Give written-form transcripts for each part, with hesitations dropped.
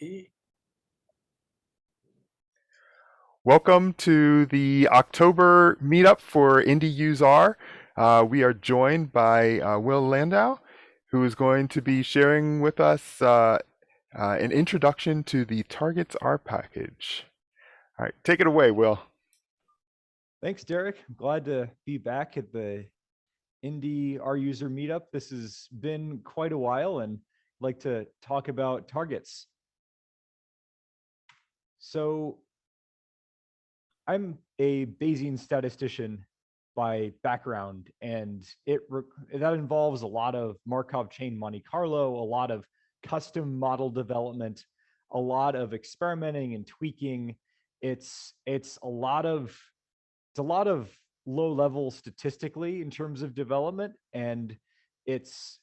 Okay. Welcome to the October meetup for IndyUseR. We are joined by Will Landau, who is going to be sharing with us an introduction to the targets R package. All right, take it away, Will. Thanks, Derek. I'm glad to be back at the IndyUseR meetup. This has been quite a while, and I'd like to talk about targets. So I'm a Bayesian statistician by background, and that involves a lot of Markov chain Monte Carlo, a lot of custom model development, a lot of experimenting and tweaking. It's a lot of low level statistically in terms of development, and it's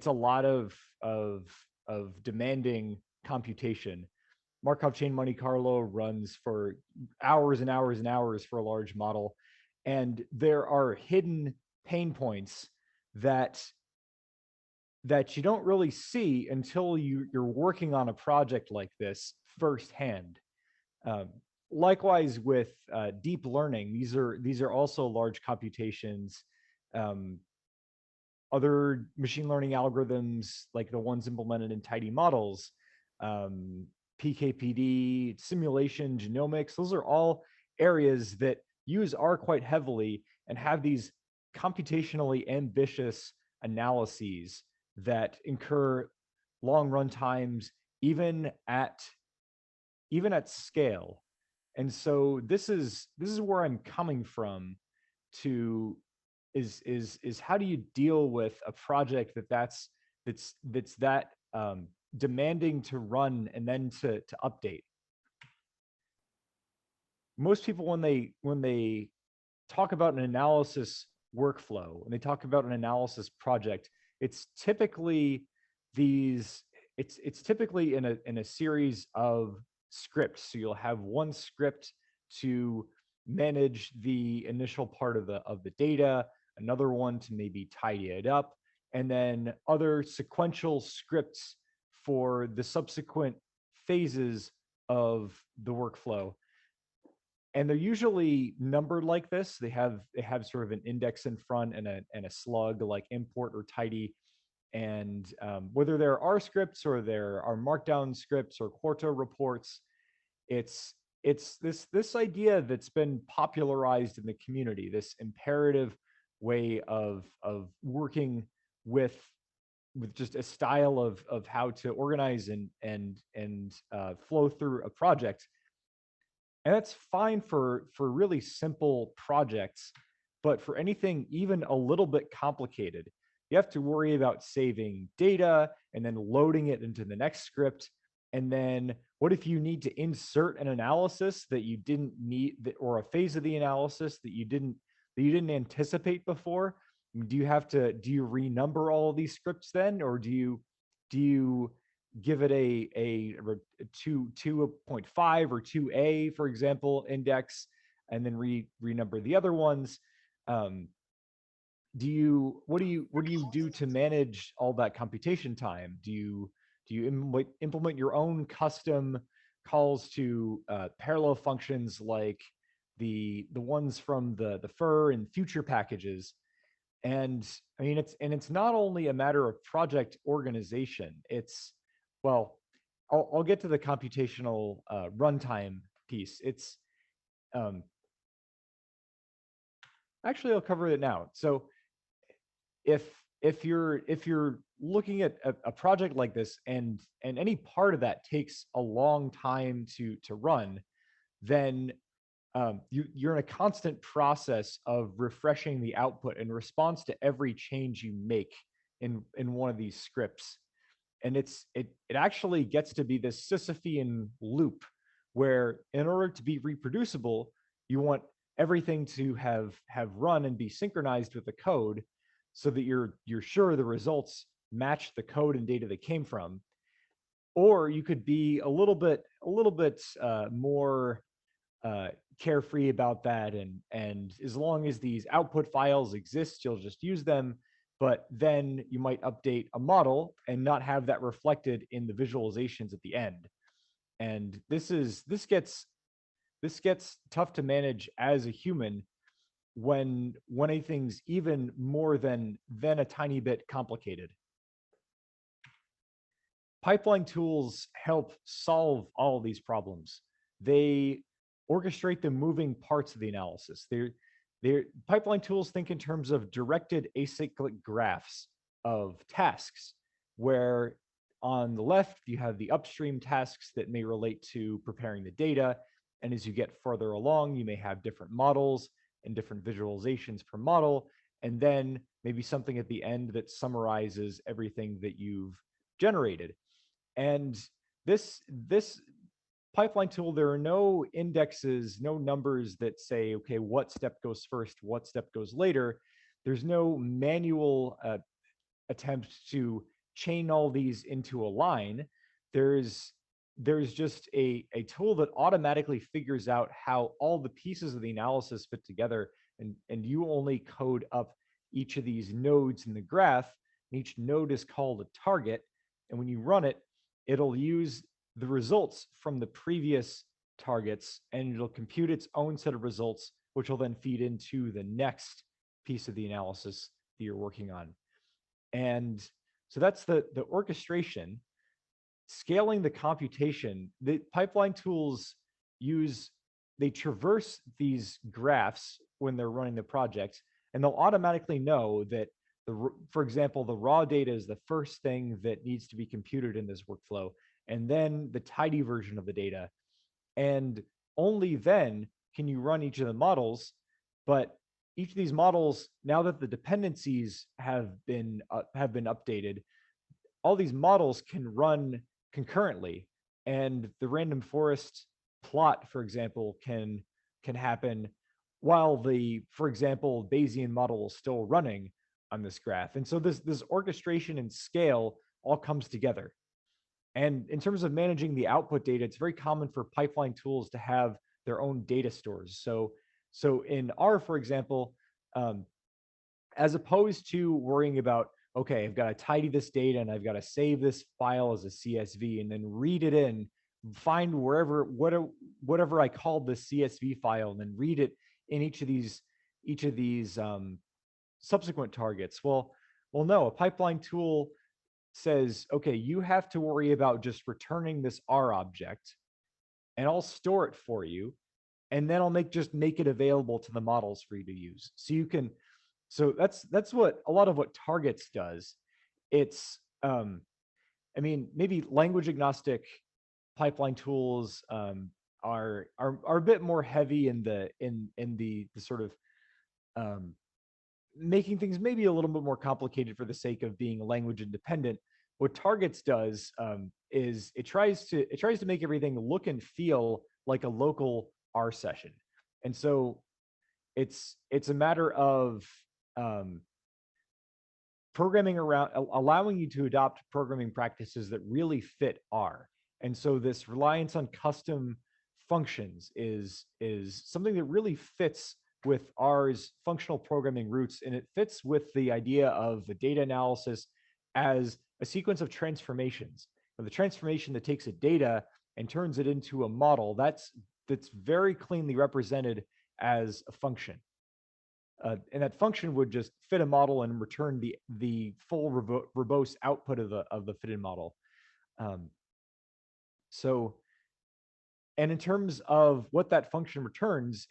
a lot of demanding computation. Markov chain Monte Carlo runs for hours and hours and hours for a large model, and there are hidden pain points that you don't really see until you're working on a project like this firsthand. Likewise with deep learning, these are also large computations. Other machine learning algorithms, like the ones implemented in tidy models, PKPD, simulation, genomics, those are all areas that use R quite heavily and have these computationally ambitious analyses that incur long run times, even at scale. And so this is where I'm coming from to is how do you deal with a project that's demanding to run and then to update. Most people, when they talk about an analysis workflow, when they talk about an analysis project, it's typically it's typically in a series of scripts. So you'll have one script to manage the initial part of the data, another one to maybe tidy it up, and then other sequential scripts for the subsequent phases of the workflow. And they're usually numbered like this. They have sort of an index in front and a slug like import or tidy. And whether there are scripts or there are markdown scripts or Quarto reports, it's this idea that's been popularized in the community, this imperative way of working with just a style of how to organize and flow through a project. And that's fine for really simple projects, but for anything even a little bit complicated, you have to worry about saving data and then loading it into the next script. And then what if you need to insert an analysis that you didn't need, or a phase of the analysis that you didn't anticipate before? Do you renumber all of these scripts then, or do you give it a 2.5 or 2A, for example, index, and then renumber the other ones? What do you do to manage all that computation time? Do you implement your own custom calls to parallel functions like the ones from the FIR and future packages? And I mean, it's not only a matter of project organization. Well, I'll get to the computational runtime piece. It's actually, I'll cover it now. So if you're looking at a project like this, and any part of that takes a long time to run, then you're in a constant process of refreshing the output in response to every change you make in one of these scripts. And it actually gets to be this Sisyphean loop where, in order to be reproducible, you want everything to have run and be synchronized with the code, so that you're sure the results match the code and data that came from. Or you could be a little bit more carefree about that, and as long as these output files exist, you'll just use them. But then you might update a model and not have that reflected in the visualizations at the end. And this gets tough to manage as a human when anything's even more than a tiny bit complicated. Pipeline tools help solve all of these problems. They orchestrate the moving parts of the analysis. Pipeline tools think in terms of directed acyclic graphs of tasks, where on the left, you have the upstream tasks that may relate to preparing the data. And as you get further along, you may have different models and different visualizations per model. And then maybe something at the end that summarizes everything that you've generated. And this pipeline tool, there are no indexes, no numbers that say, okay, what step goes first, what step goes later. There's no manual attempt to chain all these into a line. There's just a tool that automatically figures out how all the pieces of the analysis fit together, and you only code up each of these nodes in the graph. And each node is called a target, and when you run it, it'll use the results from the previous targets, and it'll compute its own set of results, which will then feed into the next piece of the analysis that you're working on. And so that's the orchestration. Scaling the computation, the pipeline tools they traverse these graphs when they're running the project, and they'll automatically know that, for example, the raw data is the first thing that needs to be computed in this workflow, and then the tidy version of the data. And only then can you run each of the models. But each of these models, now that the dependencies have been updated, all these models can run concurrently, and the random forest plot, for example, can happen while for example, Bayesian model is still running on this graph. And so this orchestration and scale all comes together. And in terms of managing the output data, it's very common for pipeline tools to have their own data stores. So in R, for example, as opposed to worrying about, okay, I've got to tidy this data and I've got to save this file as a CSV and then read it in, find whatever I called the CSV file, and then read it in each of these subsequent targets. Well, no, a pipeline tool says, okay, you have to worry about just returning this R object, and I'll store it for you, and then I'll just make it available to the models for you to use. So that's what a lot of what targets does. It's maybe language agnostic pipeline tools are a bit more heavy in the sort of making things maybe a little bit more complicated for the sake of being language independent. What targets does is it tries to make everything look and feel like a local R session. And so it's a matter of programming around, allowing you to adopt programming practices that really fit R. And so this reliance on custom functions is something that really fits with R's functional programming roots, and it fits with the idea of the data analysis as a sequence of transformations. The transformation that takes a data and turns it into a model, that's very cleanly represented as a function. And that function would just fit a model and return the full verbose output of the fitted model. And in terms of what that function returns,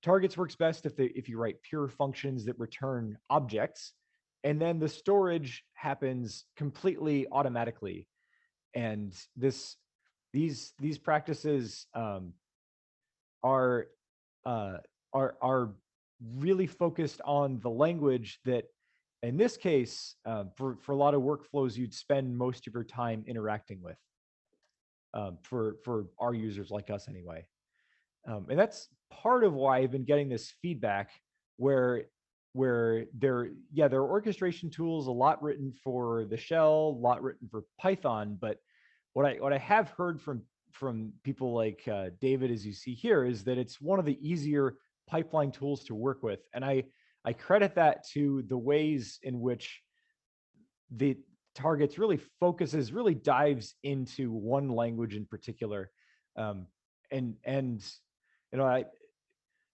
targets works best if you write pure functions that return objects, and then the storage happens completely automatically. And these practices are really focused on the language that, in this case, for a lot of workflows, you'd spend most of your time interacting with, for our users like us anyway. And that's part of why I've been getting this feedback where there are orchestration tools, a lot written for the shell, a lot written for Python. But what I have heard from people like David, as you see here, is that it's one of the easier pipeline tools to work with. And I credit that to the ways in which the targets really dives into one language in particular, um, and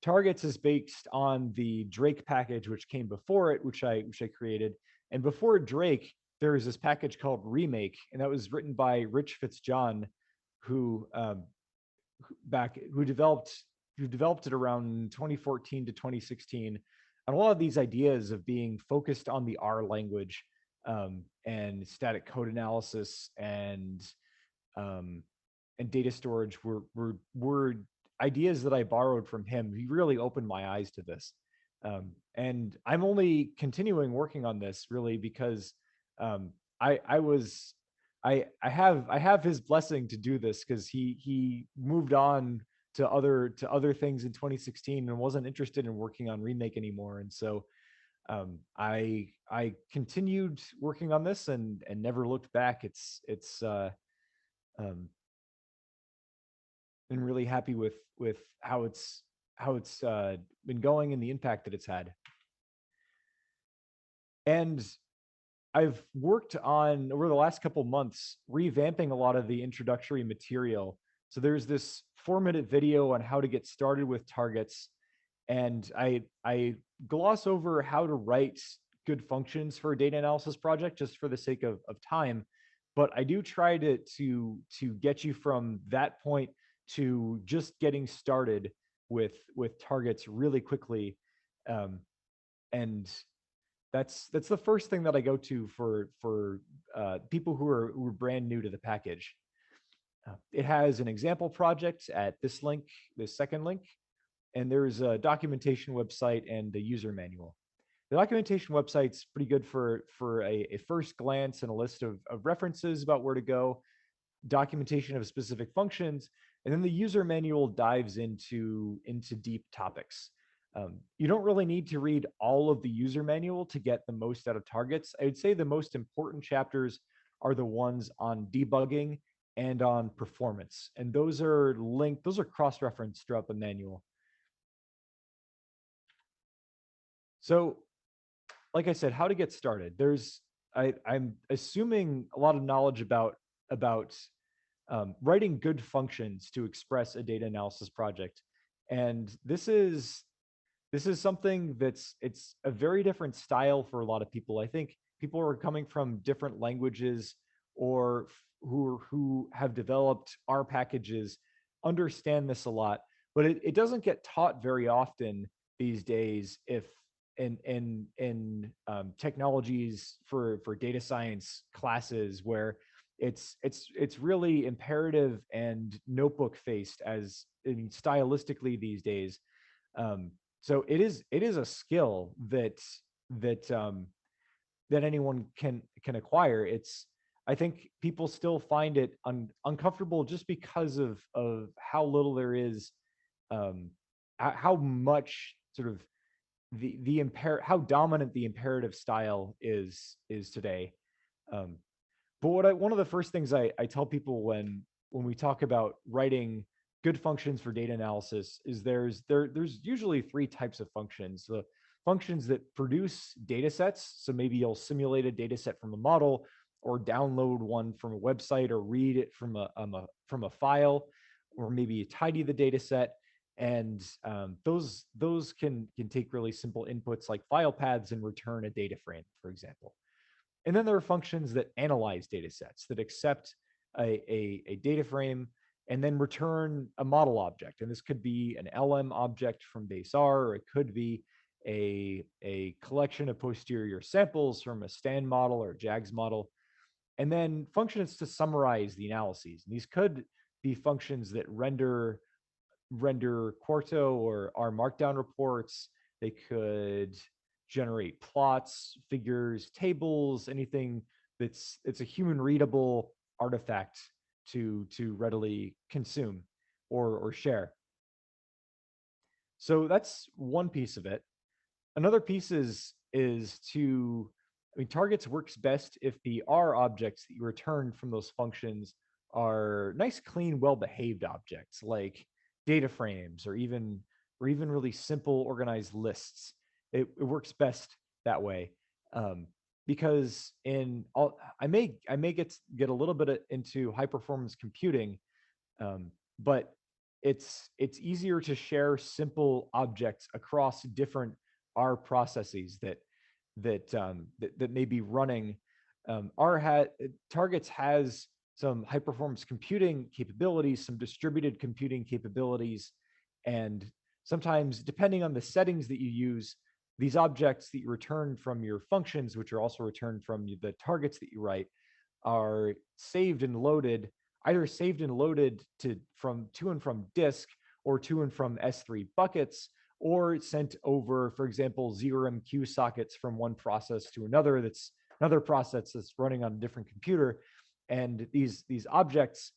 targets is based on the Drake package, which came before it, which I created. And before Drake, there was this package called Remake, and that was written by Rich Fitzjohn, who who developed it around 2014 to 2016. And a lot of these ideas of being focused on the R language, and static code analysis um, and data storage were ideas that I borrowed from him. He really opened my eyes to this. And I'm only continuing working on this really because um, I was I have his blessing to do this, because he moved on to other things in 2016 and wasn't interested in working on Remake anymore. And so I continued working on this and never looked back. Um, been really happy with how it's been going and the impact that it's had. And I've worked on, over the last couple months, revamping a lot of the introductory material. So there's this 4-minute video on how to get started with targets, and I gloss over how to write good functions for a data analysis project just for the sake of time. But I do try to get you from that point to just getting started with targets really quickly. And that's the first thing that I go to for people who are brand new to the package. It has an example project at this link, this second link, and there's a documentation website and a user manual. The documentation website's pretty good for a first glance and a list of references about where to go, documentation of specific functions, and then the user manual dives into deep topics. You don't really need to read all of the user manual to get the most out of targets. I would say the most important chapters are the ones on debugging and on performance, and those are cross-referenced throughout the manual. So, like I said, how to get started. I'm assuming a lot of knowledge about writing good functions to express a data analysis project, and this is something it's a very different style for a lot of people. I think people are coming from different languages or who have developed R packages understand this a lot, but it doesn't get taught very often these days. If in technologies for data science classes, where it's really imperative and notebook faced, as stylistically these days. So it is a skill that anyone can acquire. I think people still find it uncomfortable just because of how little there is, how much sort of how dominant the imperative style is today. But one of the first things I tell people when we talk about writing good functions for data analysis is there's usually 3 types of functions. The functions that produce data sets, so maybe you'll simulate a data set from a model, or download one from a website, or read it from a file, or maybe tidy the data set. And those can take really simple inputs like file paths and return a data frame, for example. And then there are functions that analyze data sets, that accept a data frame and then return a model object. And this could be an LM object from base R, or it could be a collection of posterior samples from a STAN model or a JAGS model. And then functions to summarize the analyses. And these could be functions that render Quarto or R Markdown reports. They could generate plots, figures, tables, anything it's a human readable artifact to readily consume or share. So that's one piece of it. Another piece is targets works best if the R objects that you return from those functions are nice, clean, well-behaved objects, like data frames, or even really simple organized lists. It works best that way. because I may get a little bit into high performance computing, but it's easier to share simple objects across different R processes that may be running. Targets has some high performance computing capabilities, some distributed computing capabilities, and sometimes, depending on the settings that you use, these objects that you return from your functions, which are also returned from the targets that you write, are saved and loaded, either saved and loaded to and from disk, or to and from S3 buckets, or sent over, for example, ZRMQ sockets from one process to another process that's running on a different computer. And these objects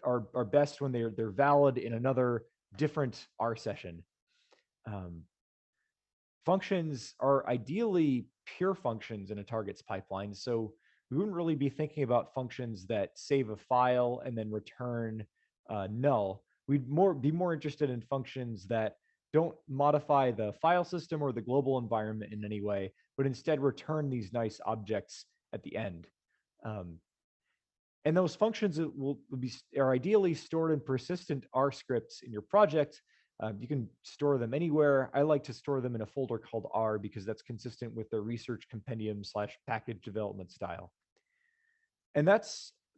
are best when they're valid in another different R session. Functions are ideally pure functions in a targets pipeline, so we wouldn't really be thinking about functions that save a file and then return null. We'd be more interested in functions that don't modify the file system or the global environment in any way, but instead return these nice objects at the end. And those functions are ideally stored in persistent R scripts in your project. You can store them anywhere. I like to store them in a folder called R because that's consistent with the research compendium / package development style. And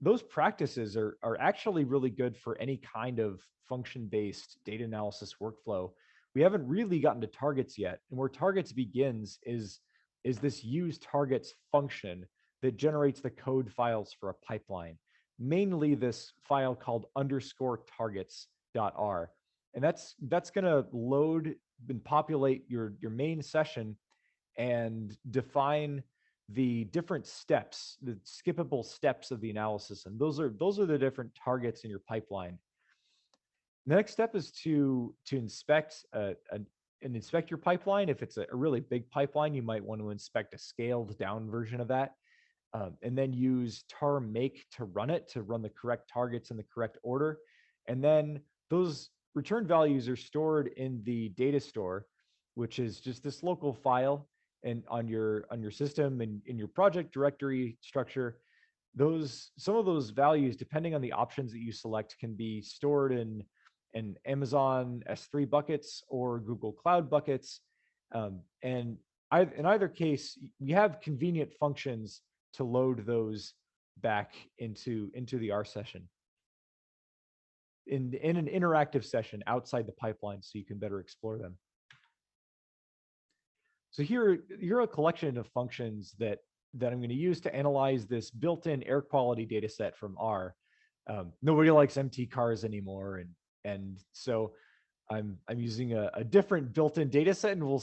those practices are actually really good for any kind of function-based data analysis workflow. We haven't really gotten to targets yet. And where targets begins is this use targets function that generates the code files for a pipeline, mainly this file called _targets.r. And that's going to load and populate your main session and define the different steps, the skippable steps of the analysis. And those are the different targets in your pipeline. The next step is to inspect your pipeline. If it's a really big pipeline, you might want to inspect a scaled down version of that. And then use tar make to run the correct targets in the correct order. And then those return values are stored in the data store, which is just this local file and on your system and in your project directory structure. Some of those values, depending on the options that you select, can be stored in Amazon S3 buckets or Google Cloud buckets. And in either case, we have convenient functions to load those back into the R session in an interactive session outside the pipeline, so you can better explore them. So here are a collection of functions that I'm going to use to analyze this built-in air quality data set from R. Nobody likes empty cars anymore, and so I'm using a different built-in data set, and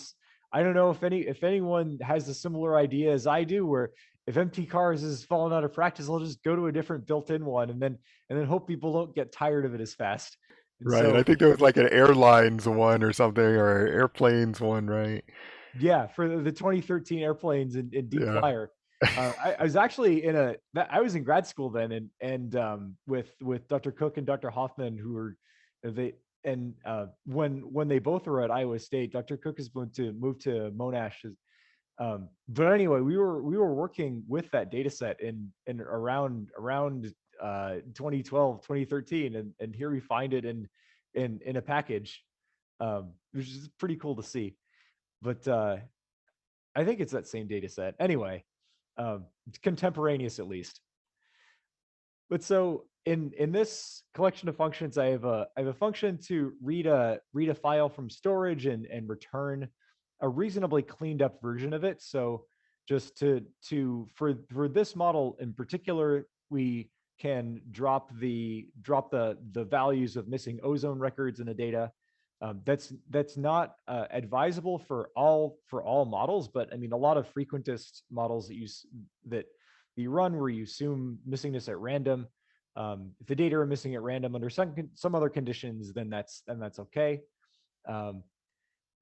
I don't know if anyone has a similar idea as I do, where if empty cars is falling out of practice, I'll just go to a different built-in one and then hope people don't get tired of it as fast. And Right. so, I think there was like an airlines one or something, or airplanes one, right? yeah, for the 2013 airplanes and Deep Yeah. Flyer. I was actually I was in grad school then, and with Dr. Cook and Dr. Hoffman, who were when they both were at Iowa State. Dr. Cook has moved to Monash. But anyway, we were working with that data set in around 2012, 2013, and here we find it in a package, which is pretty cool to see. But I think it's that same data set. Anyway, it's contemporaneous at least. But so in this collection of functions, I have a function to read a file from storage and return a reasonably cleaned up version of it. So just for this model in particular, we can drop the values of missing ozone records in the data. That's not advisable for all models, but I mean, a lot of frequentist models that you run where you assume missingness at random. If the data are missing at random under some other conditions, then that's okay.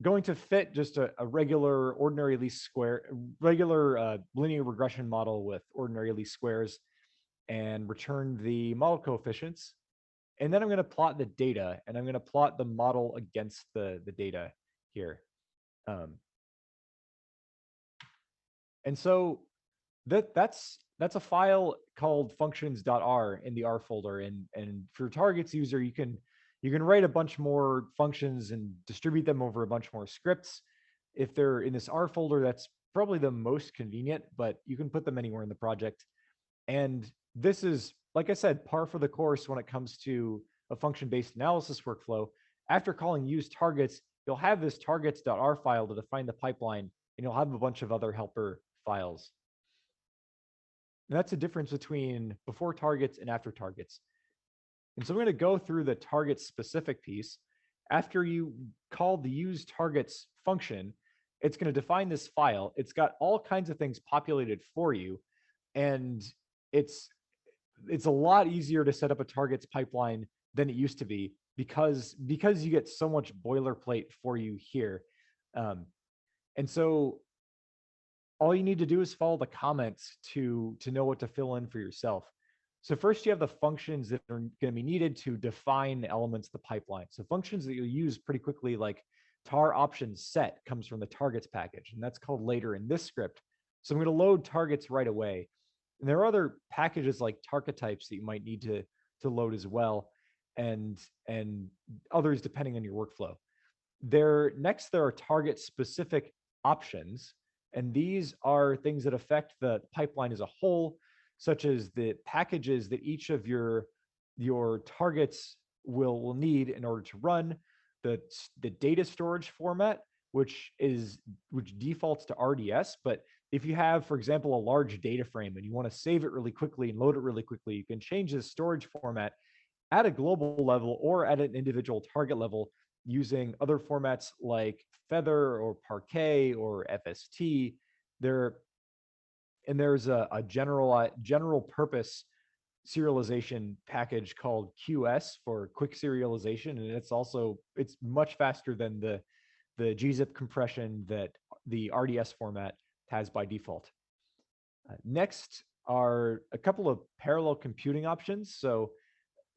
Going to fit just a regular ordinary least square, regular linear regression model with ordinary least squares, and return the model coefficients. And then I'm going to plot the data, and I'm going to plot the model against the data here. And so that's a file called functions.r in the R folder. And for targets user, you can write a bunch more functions and distribute them over a bunch more scripts. If they're in this R folder, that's probably the most convenient, but you can put them anywhere in the project. And this is, like I said, par for the course when it comes to a function-based analysis workflow. After calling use targets, you'll have this targets.r file to define the pipeline, and you'll have a bunch of other helper files. And that's a difference between before targets and after targets. And so I'm going to go through the target specific piece. After you call the use targets function, it's going to define this file. It's got all kinds of things populated for you. And it's a lot easier to set up a targets pipeline than it used to be because you get so much boilerplate for you here. And so all you need to do is follow the comments to know what to fill in for yourself. So first you have the functions that are going to be needed to define elements of the pipeline. So functions that you'll use pretty quickly, like tar options set comes from the targets package, and that's called later in this script. So I'm going to load targets right away. And there are other packages like target types that you might need to load as well, and others depending on your workflow. Next, there are target specific options, and these are things that affect the pipeline as a whole, such as the packages that each of your targets will need in order to run, the data storage format, which defaults to RDS. But if you have, for example, a large data frame and you want to save it really quickly and load it really quickly, you can change the storage format at a global level or at an individual target level using other formats like Feather or Parquet or FST. There's a general purpose serialization package called QS for quick serialization, and it's much faster than the gzip compression that the RDS format has by default. Next are a couple of parallel computing options. So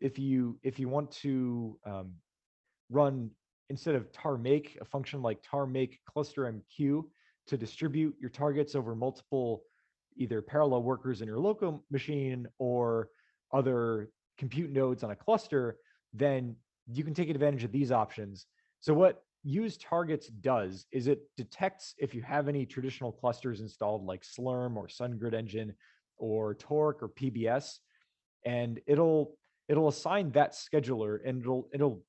if you want to run, instead of tar make, a function like tar make cluster MQ to distribute your targets over multiple either parallel workers in your local machine or other compute nodes on a cluster, then you can take advantage of these options. So what use targets does is it detects if you have any traditional clusters installed like Slurm or SunGrid Engine or Torque or PBS, and it'll assign that scheduler, and it'll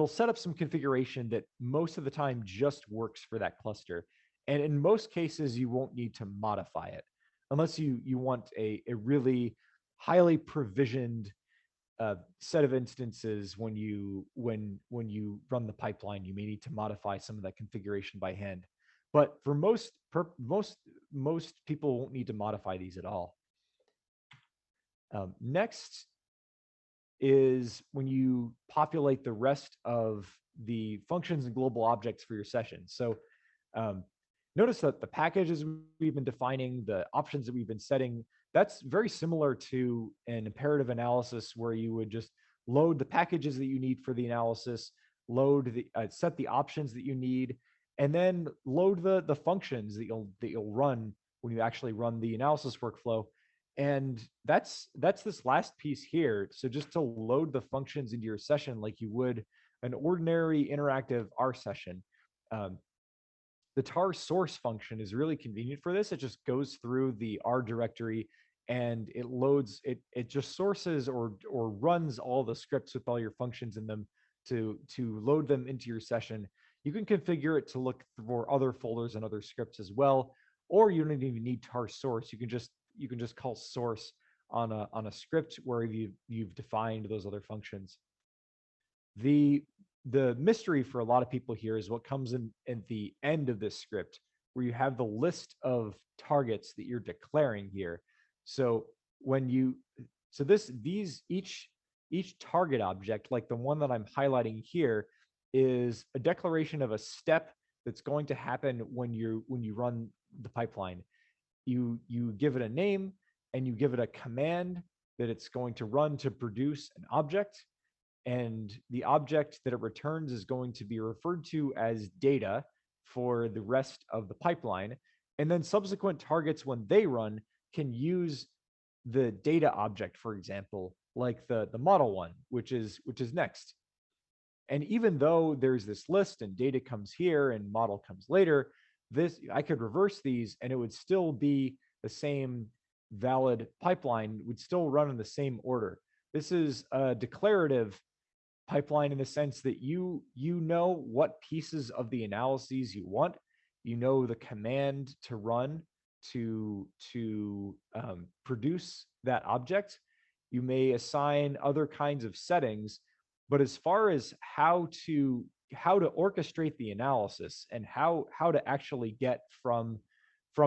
set up some configuration that most of the time just works for that cluster. And in most cases, you won't need to modify it unless you want a really highly provisioned set of instances. When you run the pipeline, you may need to modify some of that configuration by hand. But for most people won't need to modify these at all. Next is when you populate the rest of the functions and global objects for your session. So notice that the packages we've been defining, the options that we've been setting, that's very similar to an imperative analysis where you would just load the packages that you need for the analysis, set the options that you need, and then load the functions that you'll run when you actually run the analysis workflow. And that's this last piece here. So just to load the functions into your session like you would an ordinary interactive R session. The tar source function is really convenient for this. It just goes through the R directory and it loads, it just sources or runs all the scripts with all your functions in them to load them into your session. You can configure it to look for other folders and other scripts as well, or you don't even need tar source. You can just call source on a script where you've defined those other functions. The mystery for a lot of people here is what comes in at the end of this script, where you have the list of targets that you're declaring here. So each target object, like the one that I'm highlighting here, is a declaration of a step that's going to happen when you run the pipeline. You give it a name and you give it a command that it's going to run to produce an object. And the object that it returns is going to be referred to as data for the rest of the pipeline. And then subsequent targets, when they run, can use the data object, for example, like the model one, which is next. And even though there's this list and data comes here and model comes later, this I could reverse these and it would still be the same valid pipeline, would still run in the same order. This is a declarative pipeline in the sense that you know what pieces of the analyses you want. You know the command to run to produce that object. You may assign other kinds of settings, but as far as how to orchestrate the analysis and how to actually get from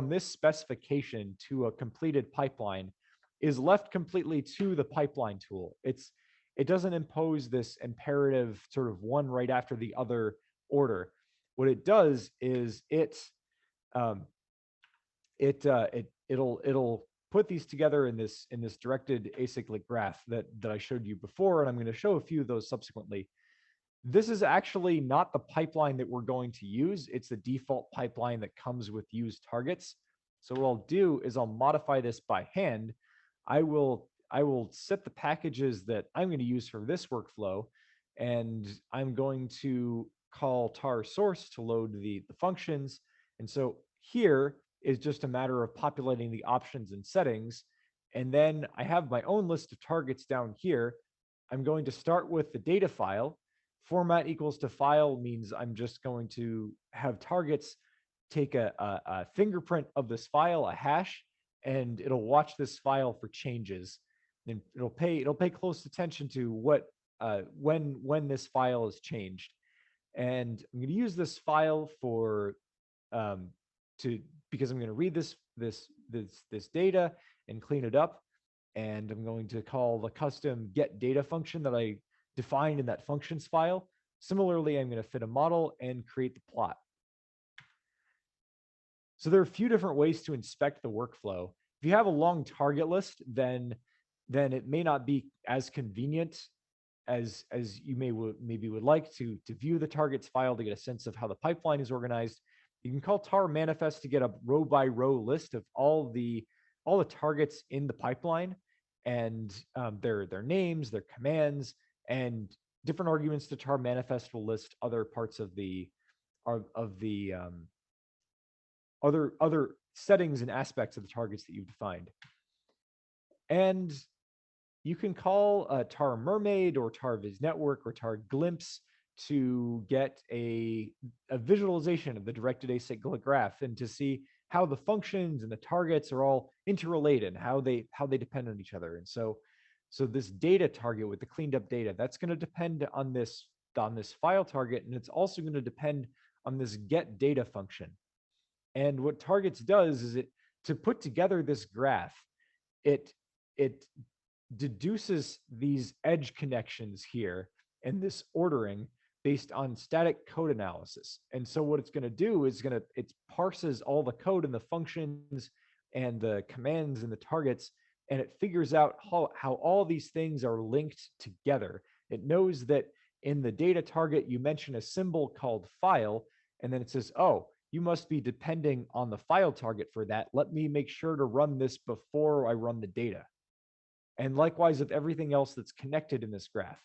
this specification to a completed pipeline is left completely to the pipeline tool. It doesn't impose this imperative sort of one right after the other order. What it does is it'll put these together in this directed acyclic graph that I showed you before, and I'm going to show a few of those subsequently. This is actually not the pipeline that we're going to use. It's the default pipeline that comes with used targets. So what I'll do is I'll modify this by hand. I will set the packages that I'm going to use for this workflow, and I'm going to call tar source to load the functions. And so here is just a matter of populating the options and settings. And then I have my own list of targets down here. I'm going to start with the data file. Format equals to file means I'm just going to have targets take a fingerprint of this file, a hash, and it'll watch this file for changes. And it'll pay close attention to what when this file is changed. And I'm going to use this file for because I'm going to read this data and clean it up. And I'm going to call the custom get data function that I defined in that functions file. Similarly, I'm going to fit a model and create the plot. So there are a few different ways to inspect the workflow. If you have a long target list, then it may not be as convenient as you maybe would like to view the targets file to get a sense of how the pipeline is organized. You can call tar manifest to get a row by row list of all the targets in the pipeline and their names, their commands, and different arguments to tar manifest will list other parts of the other settings and aspects of the targets that you've defined. And you can call tar mermaid or tar viz network or tar glimpse to get a visualization of the directed acyclic graph and to see how the functions and the targets are all interrelated, how they depend on each other. And so this data target with the cleaned up data, that's going to depend on this file target, and it's also going to depend on this get data function. And what targets does is to put together this graph, it deduces these edge connections here and this ordering based on static code analysis. And so what it's going to do is it parses all the code and the functions and the commands and the targets, and it figures out how all these things are linked together. It knows that in the data target, you mention a symbol called file, and then it says, oh, you must be depending on the file target for that. Let me make sure to run this before I run the data. And likewise with everything else that's connected in this graph.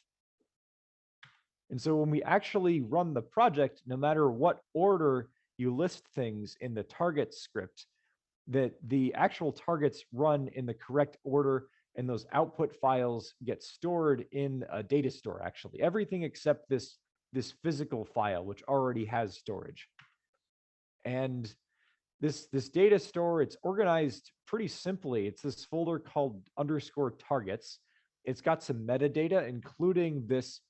And so when we actually run the project, no matter what order you list things in the target script, that the actual targets run in the correct order, and those output files get stored in a data store, actually. Everything except this physical file, which already has storage. And this data store, it's organized pretty simply. It's this folder called _targets. It's got some metadata, including this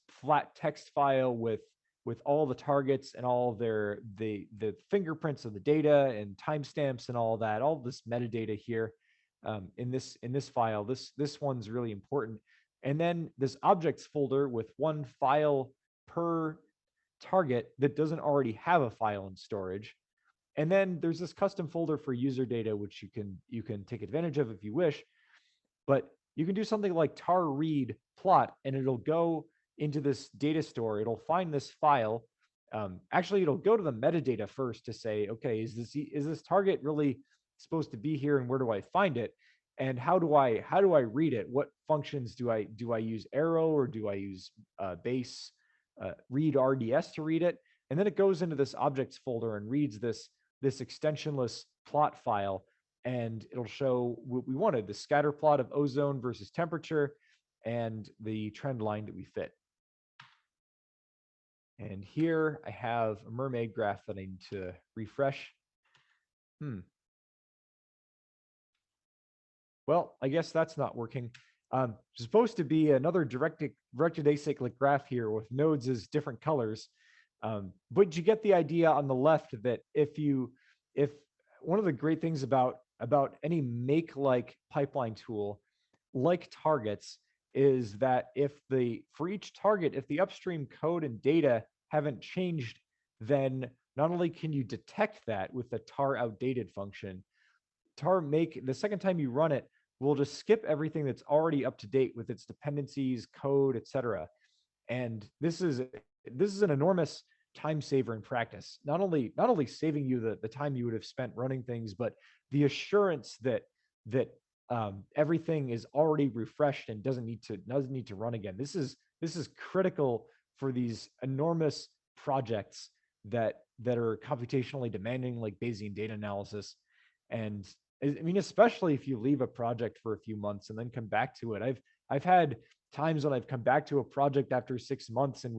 flat text file with all the targets and all the fingerprints of the data and timestamps and all that, all this metadata here in this file. This one's really important. And then this objects folder with one file per target that doesn't already have a file in storage. And then there's this custom folder for user data, which you can take advantage of if you wish. But you can do something like tar read plot, and it'll go into this data store. It'll find this file, Actually, it'll go to the metadata first to say, okay, is this target really supposed to be here, and where do I find it, and how do I read it? What functions do I use arrow, or do I use base read RDS to read it? And then it goes into this objects folder and reads this extensionless plot file, and it'll show what we wanted: the scatter plot of ozone versus temperature, and the trend line that we fit. And here I have a mermaid graph that I need to refresh. Well, I guess that's not working. It's supposed to be another directed acyclic graph here with nodes as different colors. But you get the idea on the left that if one of the great things about any make-like pipeline tool, like targets, is that for each target, if the upstream code and data haven't changed, then not only can you detect that with the tar outdated function, tar make, the second time you run it, will just skip everything that's already up to date with its dependencies, code, etc. And this is an enormous time saver in practice. Not only saving you the time you would have spent running things, but the assurance that everything is already refreshed and doesn't need to run again. This is critical for these enormous projects that are computationally demanding, like Bayesian data analysis. And I mean, especially if you leave a project for a few months and then come back to it. I've had times when I've come back to a project after 6 months and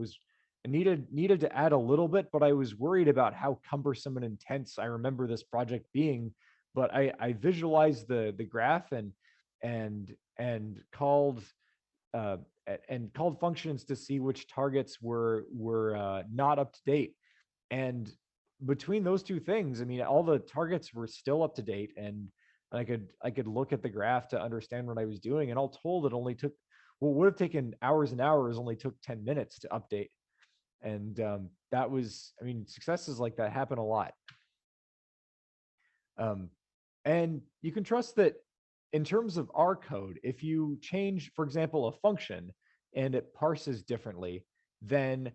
needed to add a little bit, but I was worried about how cumbersome and intense I remember this project being. But I visualized the graph and called functions to see which targets were not up to date. And between those two things, I mean, all the targets were still up to date, and I could look at the graph to understand what I was doing. And all told, it only took what would have taken hours and hours only took 10 minutes to update. And that was, I mean, successes like that happen a lot. And you can trust that in terms of R code, if you change, for example, a function and it parses differently, then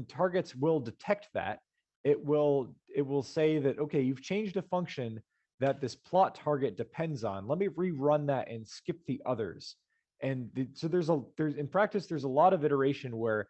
targets will detect that. It will say that, okay, you've changed a function that this plot target depends on. Let me rerun that and skip the others. And so there's in practice, there's a lot of iteration where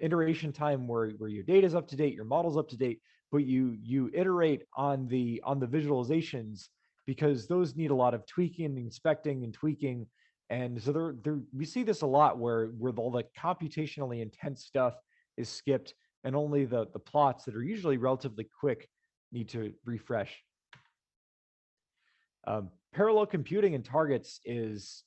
iteration time where your data is up to date, your model's up to date, but you iterate on the visualizations, because those need a lot of tweaking, inspecting, and tweaking. And so we see this a lot where all the computationally intense stuff is skipped, and only the plots that are usually relatively quick need to refresh. Parallel computing in targets is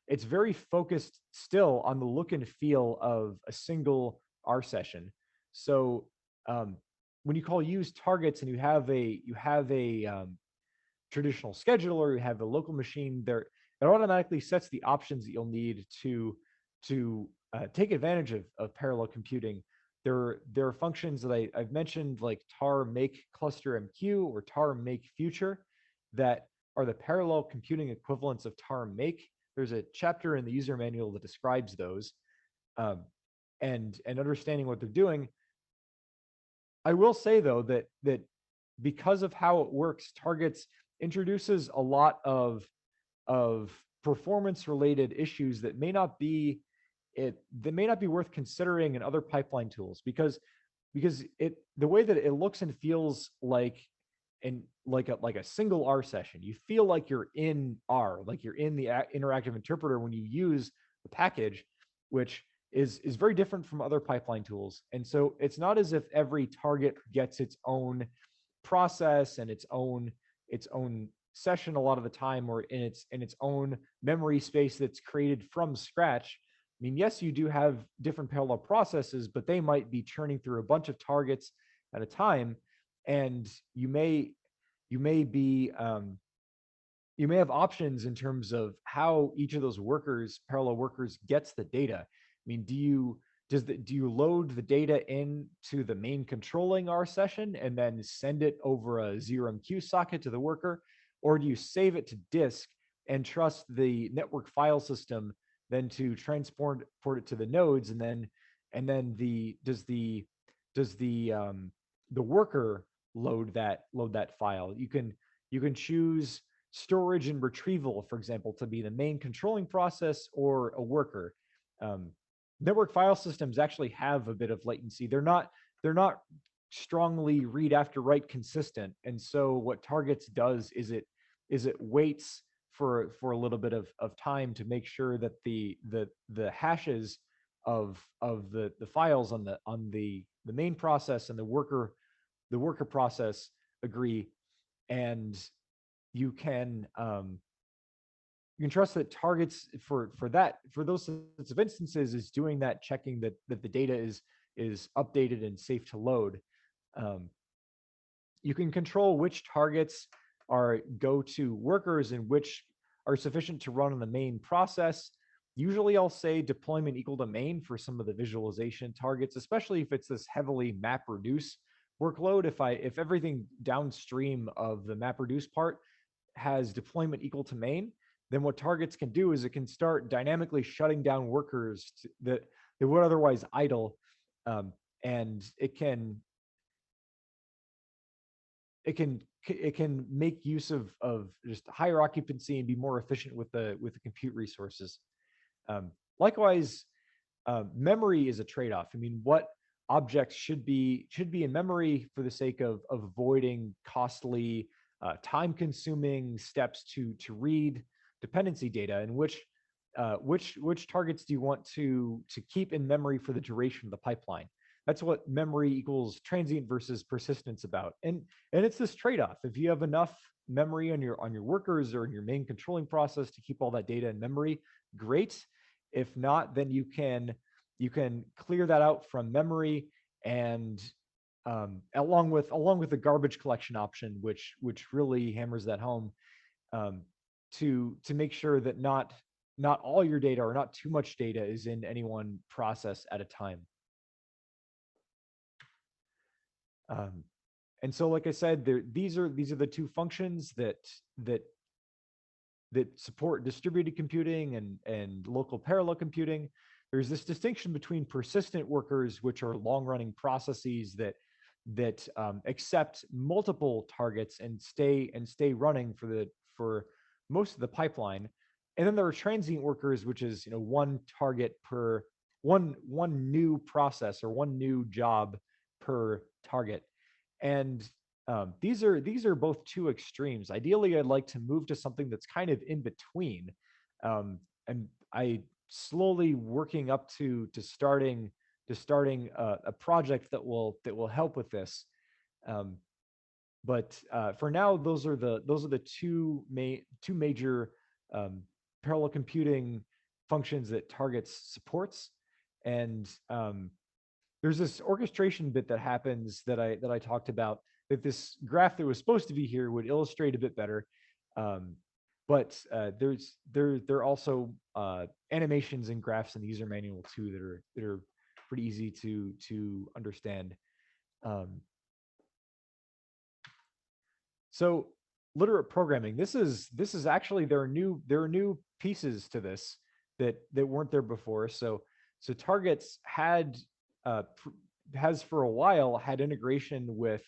it's very focused still on the look and feel of a single R session. So when you call use targets and you have a traditional scheduler, you have a local machine there, it automatically sets the options that you'll need to take advantage of parallel computing. There are functions that I've mentioned, like tar make cluster MQ or tar make future, that are the parallel computing equivalents of tar make. There's a chapter in the user manual that describes those, and understanding what they're doing. I will say though that because of how it works, targets introduces a lot of performance related issues that may not be worth considering in other pipeline tools, because the way that it looks and feels like a single R session, you feel like you're in R, like you're in the interactive interpreter when you use the package, which is very different from other pipeline tools. And so it's not as if every target gets its own process and its own session a lot of the time, or in its own memory space that's created from scratch. I mean, yes, you do have different parallel processes, but they might be churning through a bunch of targets at a time, and you may have options in terms of how each of those parallel workers, gets the data. I mean, do you load the data into the main controlling R session and then send it over a 0MQ socket to the worker, or do you save it to disk and trust the network file system then to transport it to the nodes, and then does the worker load that file. You can choose storage and retrieval, for example, to be the main controlling process or a worker. Um, Network file systems actually have a bit of latency. They're not strongly read after write consistent, and so what targets does is it waits for a little bit of time to make sure that the hashes of the files on the main process and the worker process agree. And you can um, you can trust that targets for those sorts of instances is doing that checking that the data is updated and safe to load. um, you can control which targets are go-to workers and which are sufficient to run on the main process. Usually I'll say deployment equal to main for some of the visualization targets, especially if it's this heavily map reduce workload. If everything downstream of the map reduce part has deployment equal to main, then what targets can do is it can start dynamically shutting down workers that would otherwise idle. um, and it can make use of just higher occupancy and be more efficient with the compute resources. Likewise, memory is a trade-off. I mean, what objects should be in memory for the sake of avoiding costly, time-consuming steps to read dependency data, and which targets do you want to keep in memory for the duration of the pipeline? That's what memory equals transient versus persistence about. And it's this trade-off. If you have enough memory on your workers or in your main controlling process to keep all that data in memory, great. If not, then you can clear that out from memory, and along with the garbage collection option, which really hammers that home, um, to make sure that not all your data or not too much data is in any one process at a time. Um, and so, like I said, these are the two functions that support distributed computing and local parallel computing. There's this distinction between persistent workers, which are long-running processes that accept multiple targets and stay running for most of the pipeline. And then there are transient workers, which is one target per one new process or one new job per target. And these are both two extremes. Ideally, I'd like to move to something that's kind of in between. And I slowly working up to starting a project that will help with this. Um, but for now, those are the two major um, parallel computing functions that targets supports. And there's this orchestration bit that happens that I talked about, that this graph that was supposed to be here would illustrate a bit better. But there are also animations and graphs in the user manual too that are pretty easy to understand. So literate programming, this is actually, there are new pieces to this that weren't there before. So targets has for a while had integration with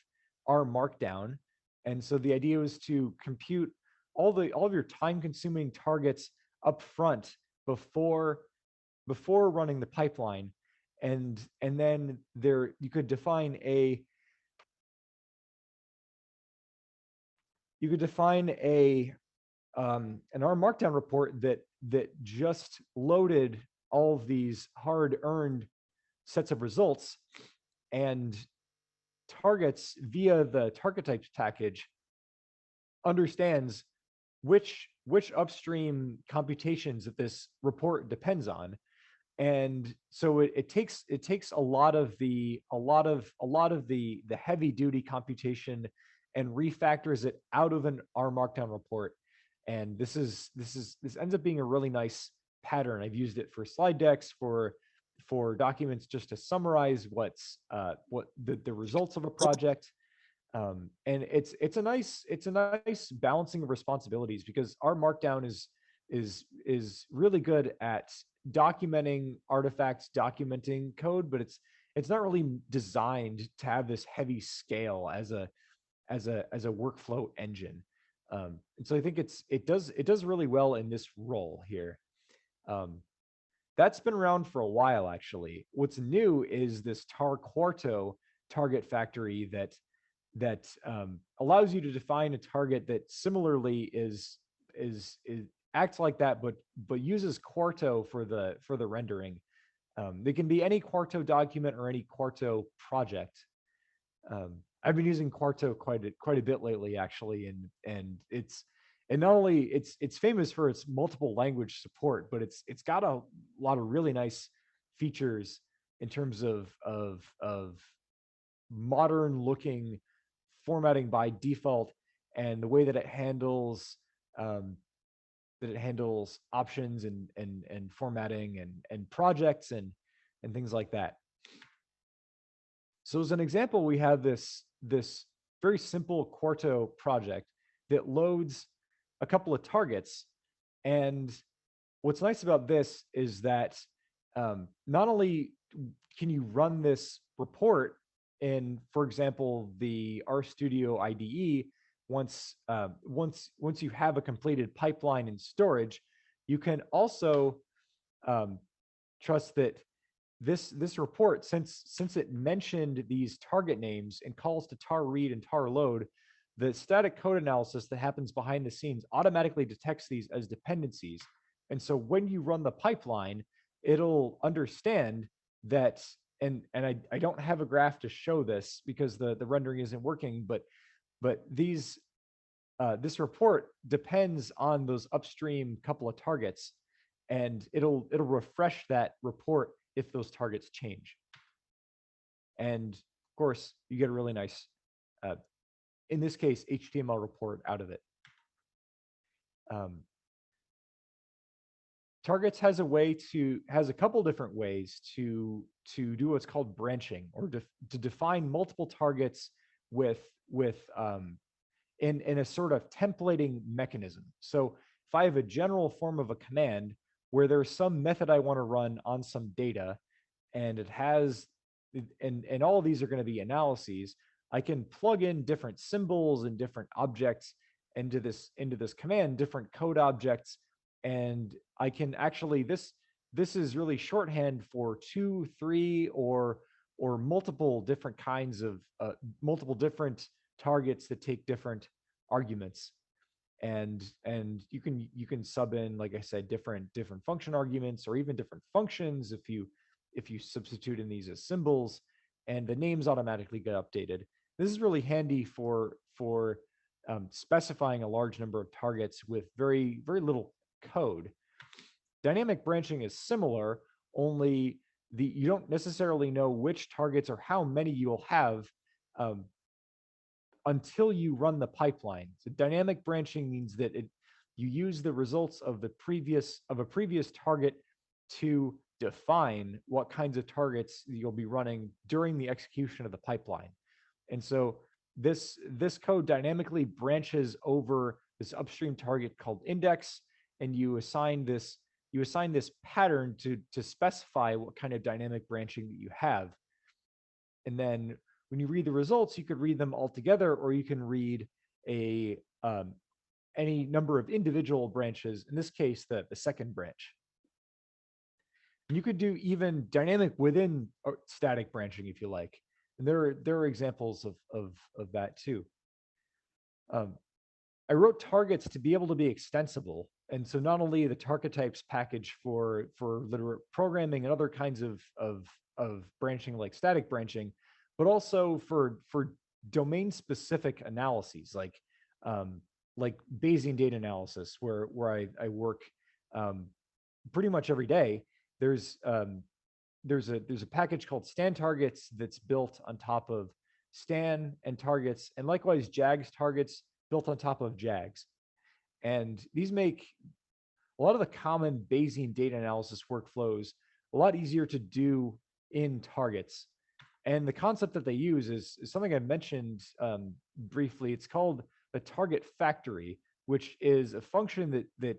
R Markdown. And so the idea was to compute all of your time consuming targets up front before running the pipeline. And then you could define an R Markdown report that just loaded all of these hard-earned sets of results, and targets via the target types package understands which upstream computations that this report depends on. And so it takes a lot of the heavy duty computation and refactors it out of an R Markdown report. And this ends up being a really nice pattern. I've used it for slide decks, for documents, just to summarize what the results of a project. And it's a nice balancing of responsibilities, because R Markdown is really good at documenting artifacts, documenting code, but it's not really designed to have this heavy scale as a workflow engine. And so I think it does really well in this role here. Um, that's been around for a while, actually. What's new is this tar quarto target factory that allows you to define a target that similarly is acts like that, but uses Quarto for the rendering. They can be any Quarto document or any Quarto project. I've been using Quarto quite a bit lately, actually, and not only it's famous for its multiple language support, but it's got a lot of really nice features in terms of modern looking formatting by default, and the way that it handles options and formatting and projects and things like that. So as an example, we have this very simple Quarto project that loads a couple of targets. And what's nice about this is that not only can you run this report in, for example, the RStudio IDE, once you have a completed pipeline in storage, you can also trust that this report, since it mentioned these target names and calls to tar read and tar load, the static code analysis that happens behind the scenes automatically detects these as dependencies. And so when you run the pipeline, it'll understand that, and I don't have a graph to show this because the rendering isn't working, but this report depends on those upstream couple of targets, and it'll refresh that report if those targets change. And of course, you get a really nice, in this case, HTML report out of it. Targets has a couple different ways to do what's called branching, or to define multiple targets with in a sort of templating mechanism. So if I have a general form of a command where there's some method I want to run on some data, and it has, and all of these are going to be analyses, I can plug in different symbols and different objects into this command, different code objects, and I can actually, this is really shorthand for 2, 3, or multiple different kinds of multiple different targets that take different arguments. And you can sub in, like I said, different function arguments, or even different functions if you substitute in these as symbols, and the names automatically get updated. This is really handy for specifying a large number of targets with very little code. Dynamic branching is similar, only you don't necessarily know which targets or how many you'll have until you run the pipeline. So dynamic branching means that you use the results of a previous target to define what kinds of targets you'll be running during the execution of the pipeline. And so this code dynamically branches over this upstream target called index, and you assign this pattern to specify what kind of dynamic branching that you have. And then when you read the results, you could read them all together, or you can read any number of individual branches, in this case, the second branch. And you could do even dynamic within static branching if you like. And there are examples of that too. I wrote targets to be able to be extensible. And so not only the target types package for literate programming and other kinds of branching like static branching, but also for domain specific analyses like Bayesian data analysis, where I work pretty much every day. There's a package called stan targets that's built on top of stan and targets, and likewise jags targets built on top of jags. And these make a lot of the common Bayesian data analysis workflows a lot easier to do in targets. And the concept that they use is something I mentioned briefly. It's called the target factory, which is a function that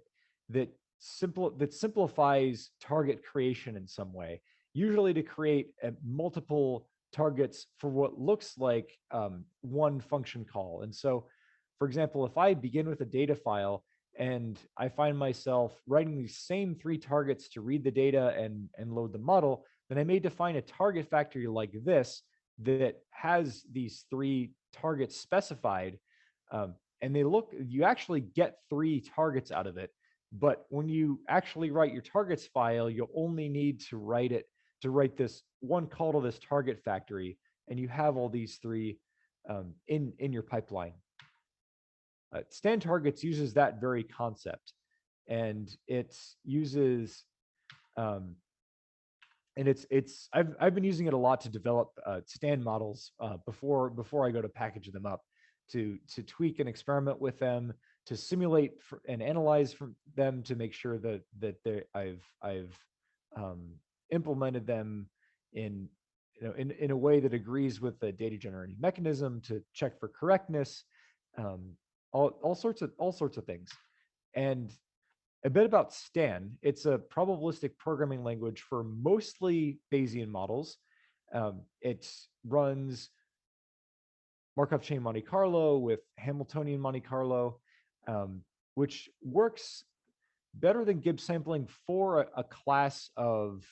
that simplifies target creation in some way, usually to create multiple targets for what looks like one function call. And so, for example, if I begin with a data file and I find myself writing these same three targets to read the data and load the model, then I may define a target factory like this that has these three targets specified. And you actually get three targets out of it. But when you actually write your targets file, you'll only need to write this one call to this target factory, and you have all these three in your pipeline. Stand targets uses that very concept, and it uses and I've been using it a lot to develop stand models before I go to package them up, to tweak and experiment with them, to simulate and analyze them to make sure that I've implemented them in in a way that agrees with the data generating mechanism, to check for correctness, all sorts of things. And a bit about Stan. It's a probabilistic programming language for mostly Bayesian models. It runs Markov chain Monte Carlo with Hamiltonian Monte Carlo, which works better than Gibbs sampling for a class of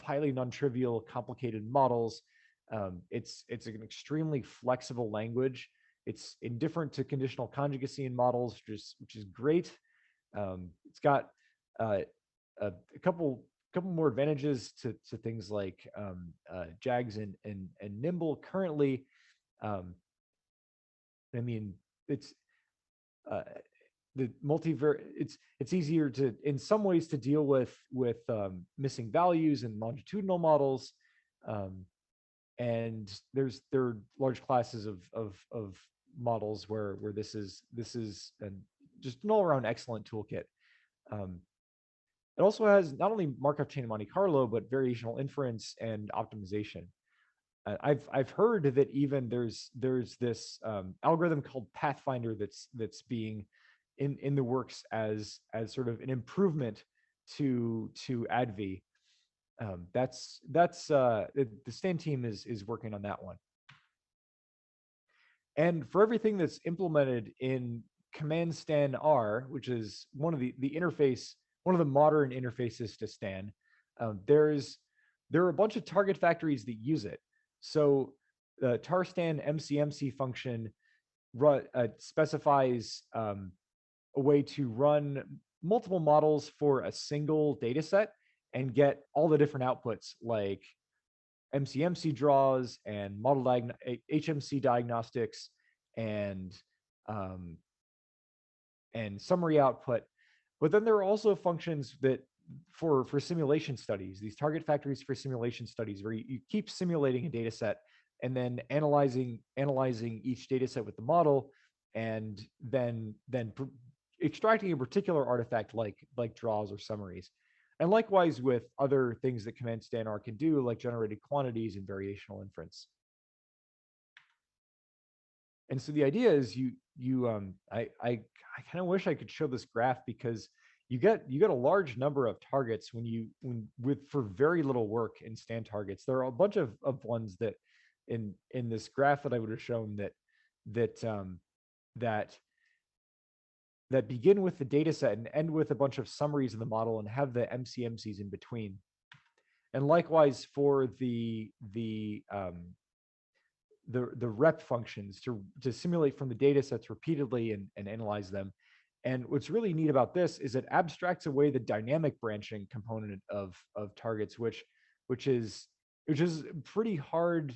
highly non-trivial, complicated models. It's an extremely flexible language. It's indifferent to conditional conjugacy in models, which is great. It's got a couple more advantages to things like JAGs and Nimble currently. I mean, it's the it's easier to, in some ways, to deal with missing values and longitudinal models, and there are large classes of models where this is just an all-around excellent toolkit. It also has not only Markov chain Monte Carlo, but variational inference and optimization. I've heard that even there's this algorithm called Pathfinder that's being in the works as sort of an improvement to ADV. The Stan team is working on that one. And for everything that's implemented in Command Stan R, which is one of the modern interfaces to Stan, there are a bunch of target factories that use it. So the tarstan MCMC function specifies a way to run multiple models for a single data set and get all the different outputs, like MCMC draws and HMC diagnostics and summary output. But then there are also functions that for simulation studies, these target factories for simulation studies, where you keep simulating a data set and then analyzing each data set with the model, and then extracting a particular artifact like draws or summaries. And likewise with other things that Command Stan R can do, like generated quantities and variational inference. And so the idea is I kind of wish I could show this graph, because you get a large number of targets for very little work in Stan targets. There are a bunch of ones that in this graph that I would have shown that begin with the data set and end with a bunch of summaries in the model and have the MCMCs in between. And likewise for the rep functions to simulate from the data sets repeatedly and analyze them. And what's really neat about this is it abstracts away the dynamic branching component of targets, which is a pretty hard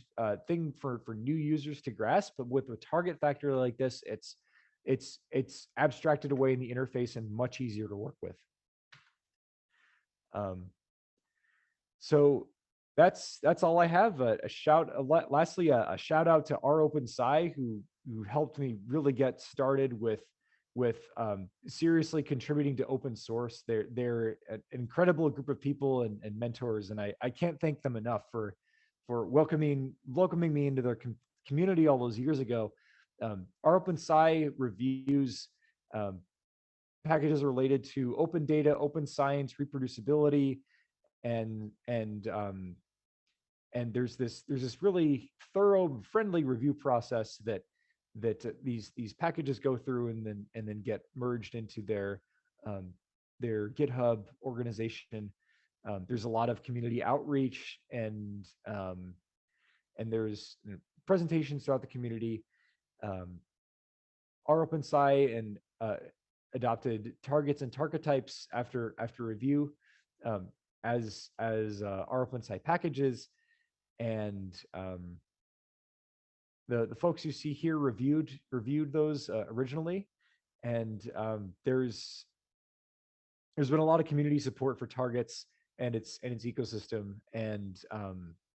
thing for new users to grasp. But with a target factor like this, it's abstracted away in the interface and much easier to work with. So that's all I have. Lastly, a shout out to rOpenSci, who helped me really get started with seriously contributing to open source. They're an incredible group of people and mentors, and I can't thank them enough for welcoming me into their community all those years ago. rOpenSci reviews packages related to open data, open science, reproducibility, and there's this really thorough, friendly review process that these packages go through and then get merged into their GitHub organization. There's a lot of community outreach and there's presentations throughout the community. Our OpenSci and adopted targets and target types after review as our OpenSci packages, and the folks you see here reviewed those originally, and there's been a lot of community support for targets and its ecosystem, and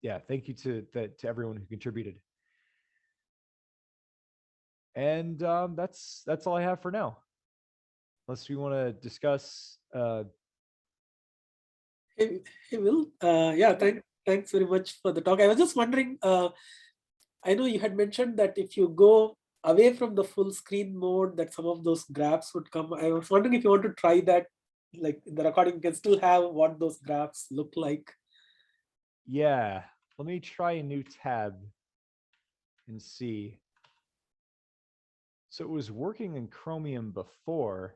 yeah, thank you to everyone who contributed. And that's all I have for now. Unless we want to discuss. Hey, Will. Yeah, thanks very much for the talk. I was just wondering. I know you had mentioned that if you go away from the full screen mode, that some of those graphs would come. I was wondering if you want to try that. Like in the recording, you can still have what those graphs look like. Yeah, let me try a new tab and see. So it was working in Chromium before.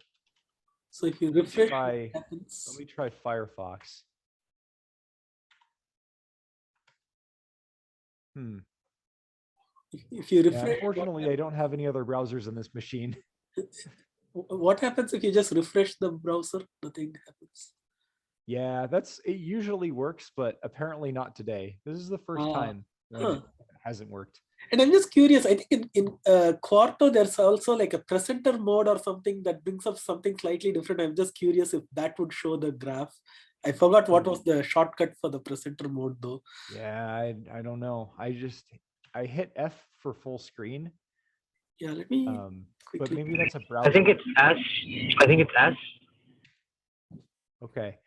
So if you refresh, let me try Firefox. If you refresh, unfortunately, I don't have any other browsers on this machine. What happens if you just refresh the browser? Nothing happens. Yeah, it usually works, but apparently not today. This is the first time when it hasn't worked. And I'm just curious, I think in Quarto, there's also like a presenter mode or something that brings up something slightly different. I'm just curious if that would show the graph. I forgot what was the shortcut for the presenter mode though. Yeah, I don't know. I hit F for full screen. Yeah, let me but maybe that's a browser. I think it's S. Okay.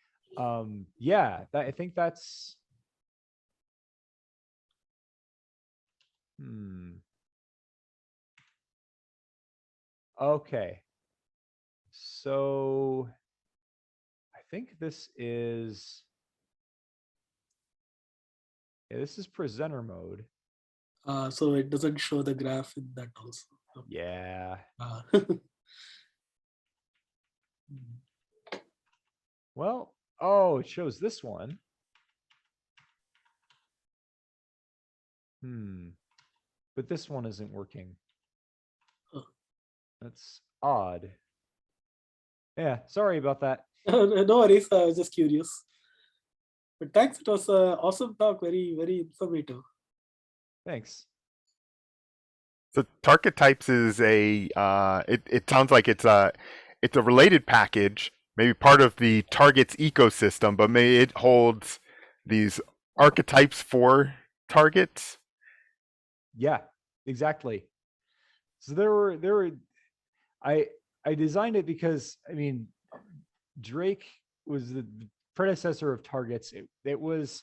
Yeah, I think that's okay. So I think this is presenter mode. So it doesn't show the graph in that also. Yeah. Well, it shows this one. But this one isn't working. That's odd. Yeah, sorry about that. No worries, I was just curious. But thanks, it was an awesome talk, very, very informative. Thanks. So target types is it sounds like it's a related package, maybe part of the targets ecosystem, but maybe it holds these archetypes for targets. Yeah, exactly. So there were I designed it because Drake was the predecessor of targets. It was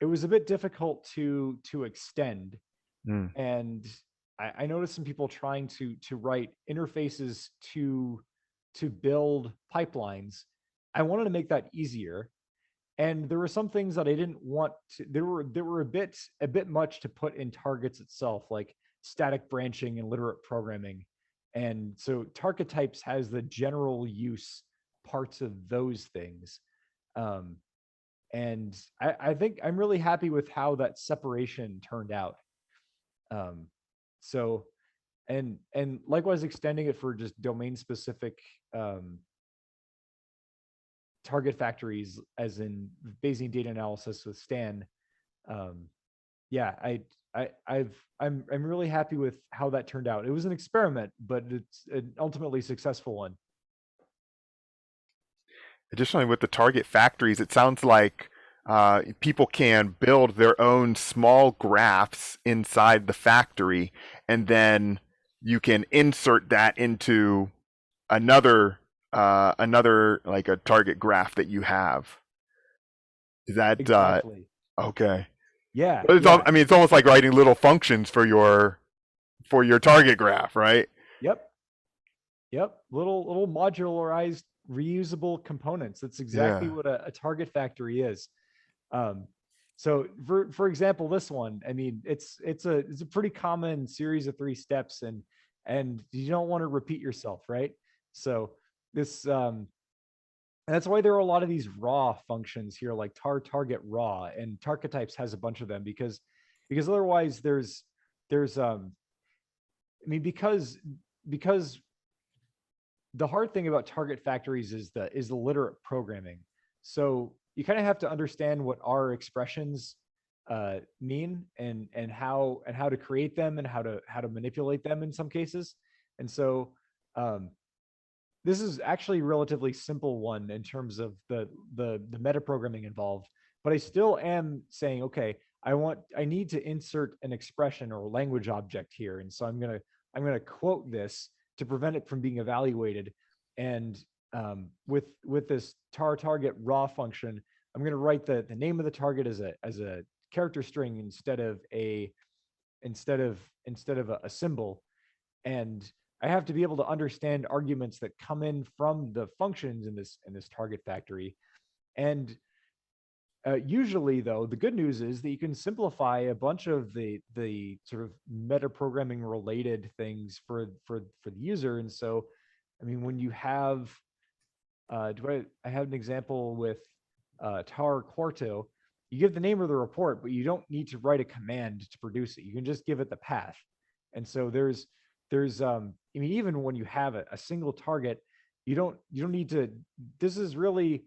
a bit difficult to extend. And I noticed some people trying to write interfaces to build pipelines. I wanted to make that easier, and there were some things that I didn't want to. There were a bit much to put in targets itself, like static branching and literate programming, and so target types has the general use parts of those things. And I think I'm really happy with how that separation turned out. So, and likewise extending it for just domain specific target factories, as in Bayesian data analysis with Stan. Yeah, I'm really happy with how that turned out. It was an experiment, but it's an ultimately successful one. Additionally, with the target factories, it sounds like people can build their own small graphs inside the factory, and then you can insert that into another like a target graph that you have. Is that exactly? Okay. Yeah. But it's it's almost like writing little functions for your target graph, right? Yep. Yep, little modularized, reusable components. That's exactly Yeah. what a target factory is. So for example, this one, I mean, it's a pretty common series of 3 steps, and you don't want to repeat yourself, right? So this that's why there are a lot of these raw functions here, like target raw, and tarchetypes has a bunch of them because otherwise there's I mean, because the hard thing about target factories is the literate programming. So you kind of have to understand what our expressions mean, and how to create them, and how to manipulate them in some cases. And so this is actually a relatively simple one in terms of the metaprogramming involved. But I still am saying, okay, I need to insert an expression or a language object here, and so I'm gonna quote this to prevent it from being evaluated. And with this target raw function, I'm going to write the name of the target as a character string instead of a symbol. And I have to be able to understand arguments that come in from the functions in this target factory. And usually, though, the good news is that you can simplify a bunch of the sort of metaprogramming related things for the user. And so, I mean, when you have, I have an example with tar quarto. You give the name of the report, but you don't need to write a command to produce it. You can just give it the path. And so there's I mean, even when you have a single target, you don't need to. This is really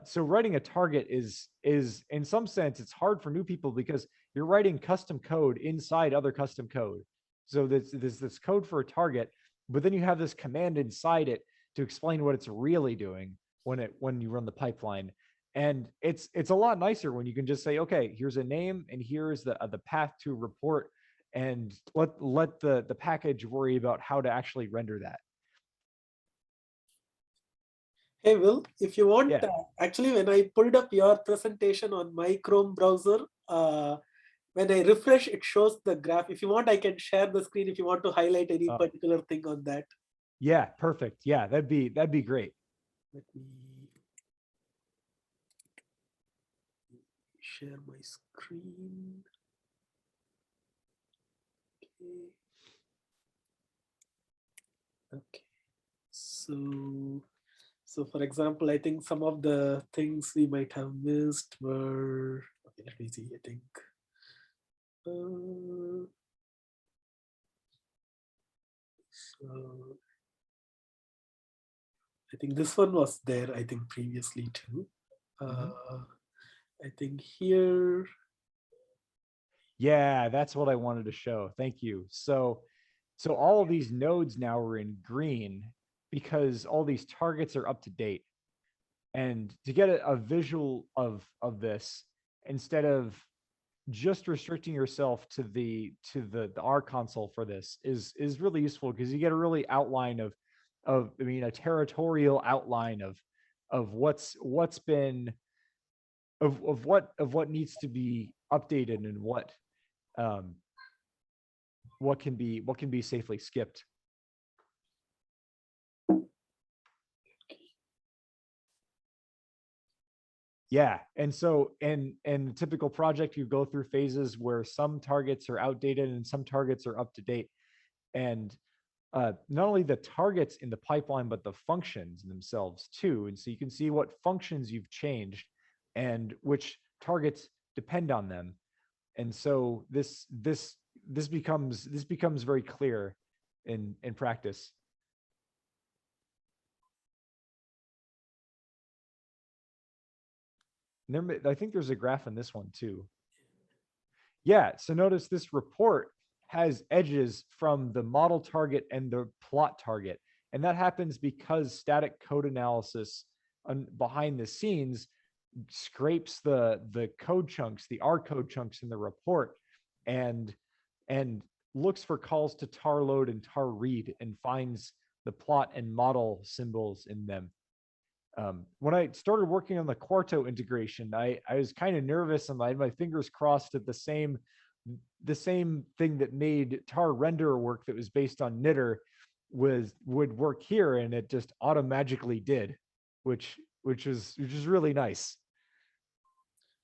so writing a target is in some sense it's hard for new people because you're writing custom code inside other custom code. So there's this code for a target, but then you have this command inside it to explain what it's really doing when you run the pipeline. And it's a lot nicer when you can just say, okay, here's a name and here's the path to report, and let the package worry about how to actually render that. Hey, Will, if you want, Yeah. actually, when I pulled up your presentation on my Chrome browser, when I refresh, it shows the graph. If you want, I can share the screen if you want to highlight any particular thing on that. Yeah, perfect. Yeah, that'd be great. Let me share my screen. Okay. So for example, I think some of the things we might have missed were, okay, let me see, I think. So I think this one was there, I think previously too. I think here. Yeah, that's what I wanted to show. Thank you. So all of these nodes now are in green because all these targets are up to date. And to get a visual of this, instead of just restricting yourself to the R console for this is really useful, because you get a really outline of I mean, a territorial outline of what's been of what needs to be updated, and what can be safely skipped. Yeah, and so in a typical project, you go through phases where some targets are outdated and some targets are up to date. And not only the targets in the pipeline, but the functions themselves too. And so you can see what functions you've changed and which targets depend on them. And so this becomes very clear in practice. And I think there's a graph in this one too. Yeah, so notice this report has edges from the model target and the plot target. And that happens because static code analysis behind the scenes scrapes the code chunks, the R code chunks in the report, and looks for calls to tar load and tar read, and finds the plot and model symbols in them. When I started working on the Quarto integration, I was kind of nervous, and I had my fingers crossed at the same thing that made tar render work, that was based on knitter. would work here, and it just automagically did, which is really nice.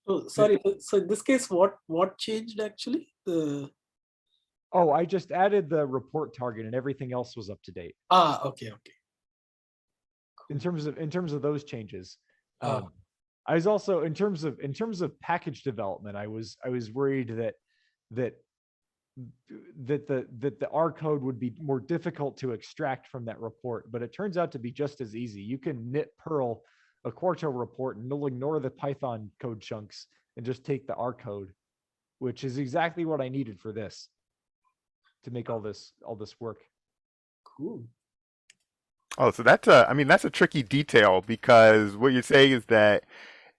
Oh, sorry. So in this case, what changed actually? Oh, I just added the report target, and everything else was up to date. Okay. In terms of those changes. Ah. I was also in terms of package development, I was worried that the R code would be more difficult to extract from that report, but it turns out to be just as easy. You can knit Perl a Quarto report, and it'll ignore the Python code chunks and just take the R code, which is exactly what I needed for this, to make all this work. Cool. Oh, so that's a tricky detail, because what you're saying is that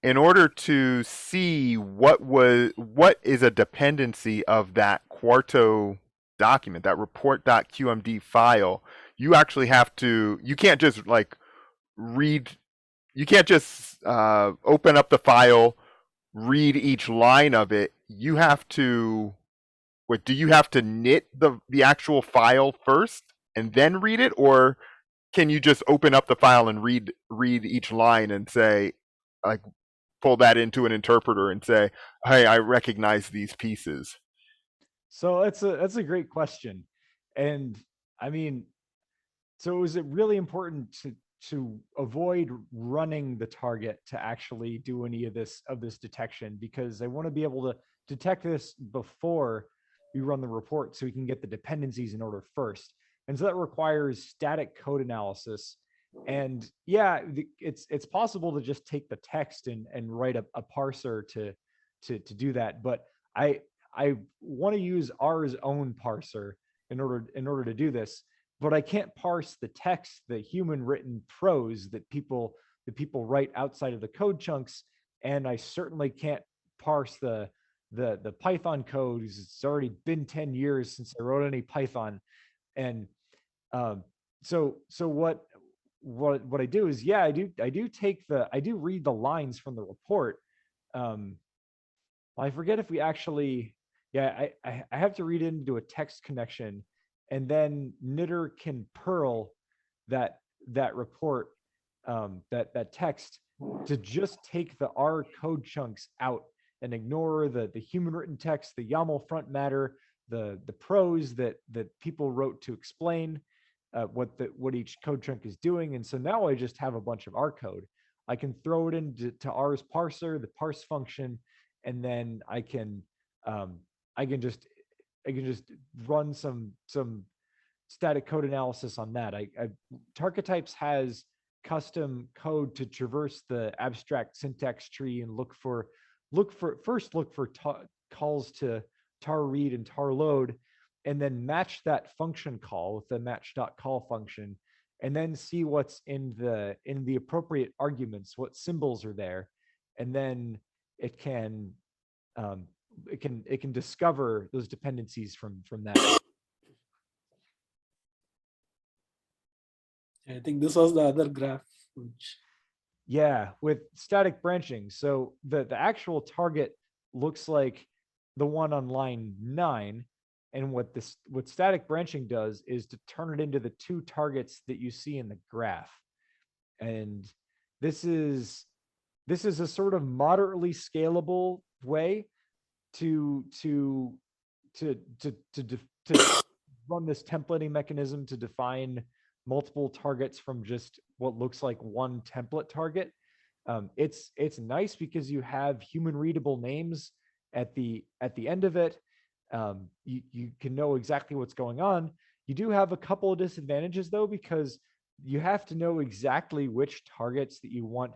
in order to see what is a dependency of that Quarto document, that report.qmd file, you actually have to, you can't just open up the file, read each line of it. You have to, do you have to knit the actual file first and then read it, or can you just open up the file and read each line and say, like, pull that into an interpreter and say, hey, I recognize these pieces? So that's a great question. And I mean, so is it really important to avoid running the target to actually do any of this detection? Because I want to be able to detect this before we run the report, so we can get the dependencies in order first. And so that requires static code analysis. And yeah, it's possible to just take the text and write a parser to do that. But I want to use R's own parser in order to do this. But I can't parse the text, the human written prose that people write outside of the code chunks. And I certainly can't parse the Python code. It's already been 10 years since I wrote any Python. And so what I do is, yeah, I do read the lines from the report. I forget if we actually, yeah, I have to read it into a text connection, and then knitter can Perl that report, that text, to just take the R code chunks out and ignore the human written text, the YAML front matter, the prose that people wrote to explain what each code chunk is doing. And so now I just have a bunch of R code. I can throw it into R's parser, the parse function, and then I can just run some static code analysis on that. Target types has custom code to traverse the abstract syntax tree and look for calls to tar read and tar load, and then match that function call with the match.call function, and then see what's in the appropriate arguments, what symbols are there, and then it can discover those dependencies from that. I think this was the other graph. Yeah, with static branching. So the actual target looks like the one on line 9. And what static branching does is to turn it into the two targets that you see in the graph. And this is a sort of moderately scalable way to run this templating mechanism to define multiple targets from just what looks like one template target. It's nice because you have human readable names at the end of it. You can know exactly what's going on. You do have a couple of disadvantages though, because you have to know exactly which targets that you want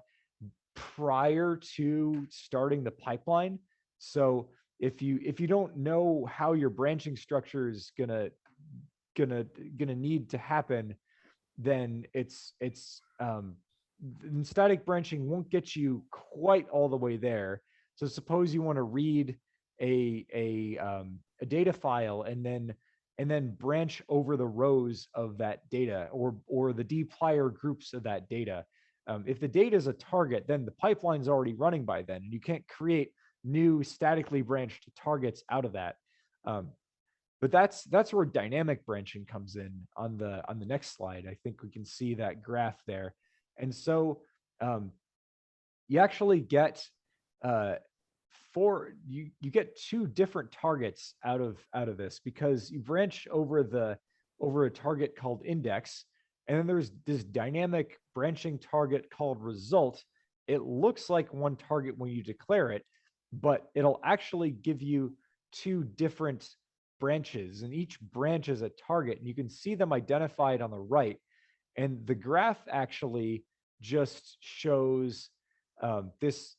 prior to starting the pipeline. So if you don't know how your branching structure is gonna need to happen, then static branching won't get you quite all the way there. So suppose you want to read a data file and then branch over the rows of that data, or the dplyr groups of that data. If the data is a target, then the pipeline's already running by then, and you can't create new statically branched targets out of that. But that's where dynamic branching comes in on the next slide. I think we can see that graph there. And so you actually get you get two different targets out of this, because you branch over a target called index, and then there's this dynamic branching target called result. It looks like one target when you declare it, but it'll actually give you two different branches, and each branch is a target, and you can see them identified on the right. And the graph actually just shows this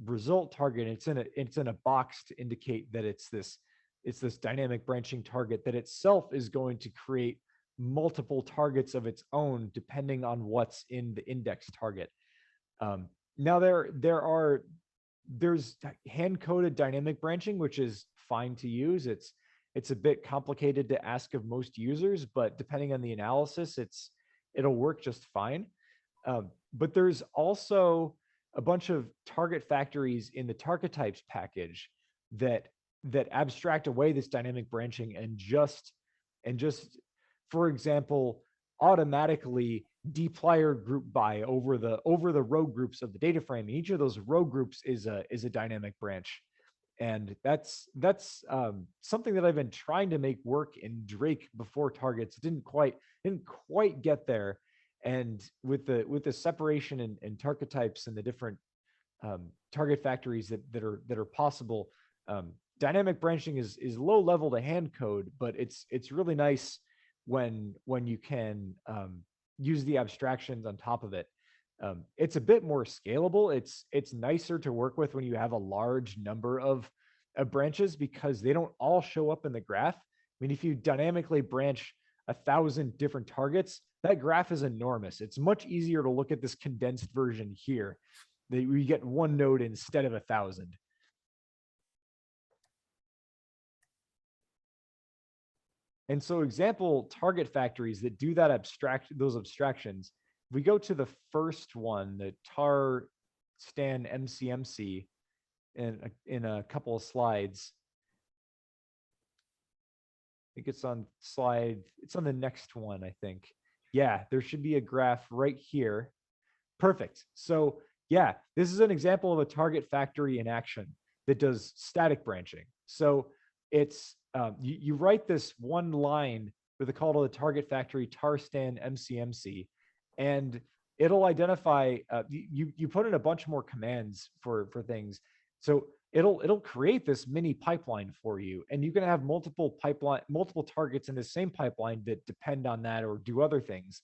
result target. It's in a box to indicate that it's this dynamic branching target that itself is going to create multiple targets of its own depending on what's in the index target. Now there's hand-coded dynamic branching, which is fine to use. It's a bit complicated to ask of most users, but depending on the analysis, it'll work just fine. But there's also a bunch of target factories in the target types package that abstract away this dynamic branching and just, for example, automatically dplyr group by over the row groups of the data frame. And each of those row groups is a dynamic branch. And that's something that I've been trying to make work in Drake before targets. Didn't quite get there. And with the separation and target types and the different target factories that are possible, dynamic branching is low level to hand code, but it's really nice when you can use the abstractions on top of it. It's a bit more scalable. It's nicer to work with when you have a large number of branches, because they don't all show up in the graph. I mean, if you dynamically branch 1,000 different targets, that graph is enormous. It's much easier to look at this condensed version here, that we get one node instead of 1,000. And so example target factories that do that those abstractions, if we go to the first one, the tar stan MCMC, in a couple of slides. I think it's on the next one, I think. Yeah, there should be a graph right here. Perfect. So yeah, this is an example of a target factory in action that does static branching. So it's you write this one line with a call to the target factory tar stan MCMC, and it'll identify. You put in a bunch more commands for things, so it'll create this mini pipeline for you, and you can have multiple targets in the same pipeline that depend on that or do other things.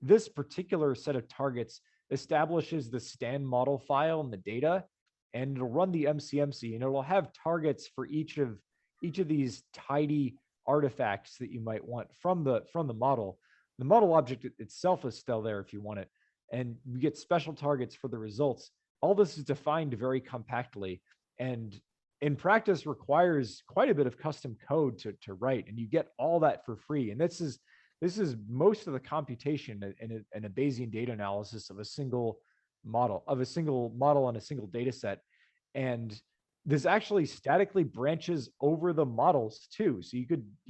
This particular set of targets establishes the stan model file and the data, and it'll run the MCMC, and it'll have targets for each of these tidy artifacts that you might want from the model. The model object itself is still there if you want it, and you get special targets for the results. All this is defined very compactly, and in practice requires quite a bit of custom code to write, and you get all that for free. And this is most of the computation in a Bayesian data analysis of a single model on a single data set. And this actually statically branches over the models too. So you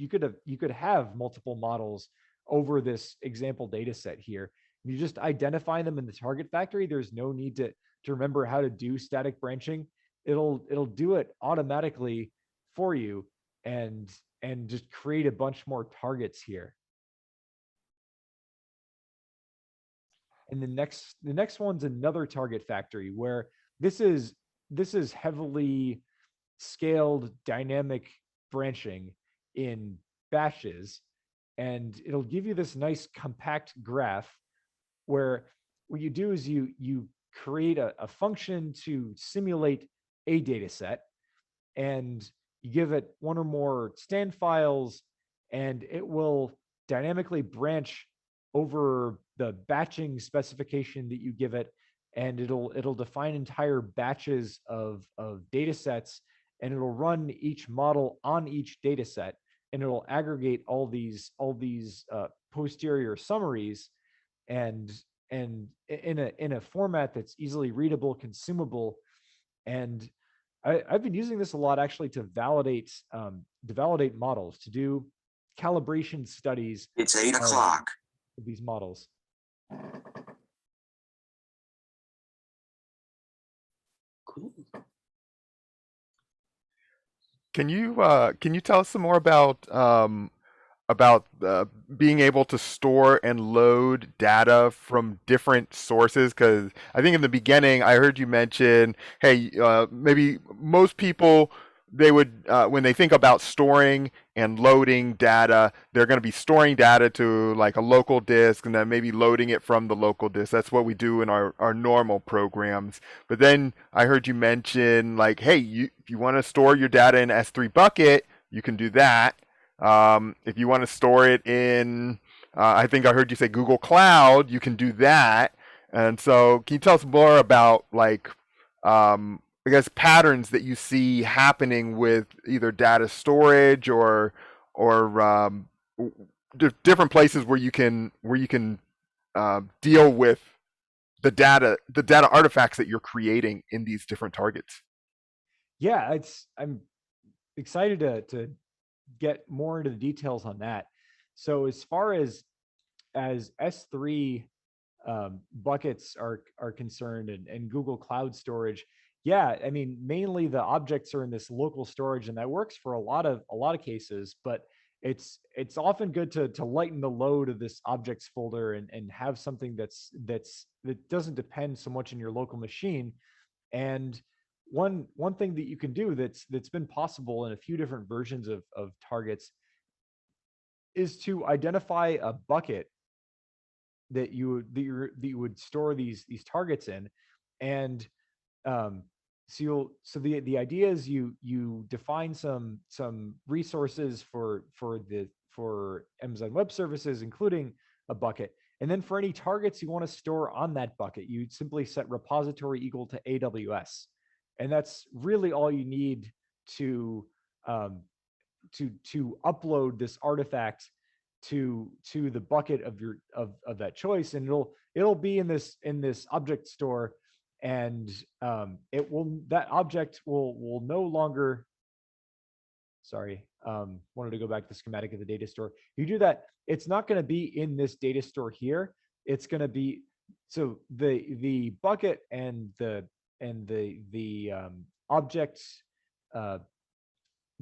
could have multiple models over this example data set here. You just identify them in the target factory. There's no need to remember how to do static branching. It'll do it automatically for you and just create a bunch more targets here. And the next one's another target factory where this is heavily scaled dynamic branching in batches, and it'll give you this nice compact graph where what you do is you create a function to simulate a data set, and you give it one or more stand files, and it will dynamically branch over the batching specification that you give it, and it'll define entire batches of data sets, and it'll run each model on each data set, and it'll aggregate all these posterior summaries, and in a format that's easily readable, consumable, and I've been using this a lot actually to validate models, to do calibration studies. It's 8 o'clock. Of these models. Cool. Can you tell us some more about being able to store and load data from different sources? Because I think in the beginning I heard you mention, hey, maybe most people, they would when they think about storing and loading data, they're going to be storing data to like a local disk and then maybe loading it from the local disk. That's what we do in our normal programs. But then I heard you mention like, hey, if you want to store your data in S3 bucket, you can do that. If you want to store it in, I think I heard you say Google Cloud, you can do that. And so can you tell us more about like, I guess patterns that you see happening with either data storage or different places where you can deal with the data artifacts that you're creating in these different targets? Yeah, I'm excited to get more into the details on that. So as far as S3 buckets are concerned and Google Cloud Storage, yeah, I mean, mainly the objects are in this local storage, and that works for a lot of cases, but it's often good to lighten the load of this objects folder and have something that doesn't depend so much on your local machine. And one thing that you can do that's been possible in a few different versions of targets is to identify a bucket that you would store these targets in. And so the idea is you define some resources for Amazon Web Services, including a bucket. And then for any targets you want to store on that bucket, you simply set repository equal to AWS. And that's really all you need to upload this artifact to the bucket of that choice, and it'll be in this object store, and that object will no longer. Sorry, wanted to go back to the schematic of the data store. You do that, it's not going to be in this data store here. It's going to be, so the bucket and the object, the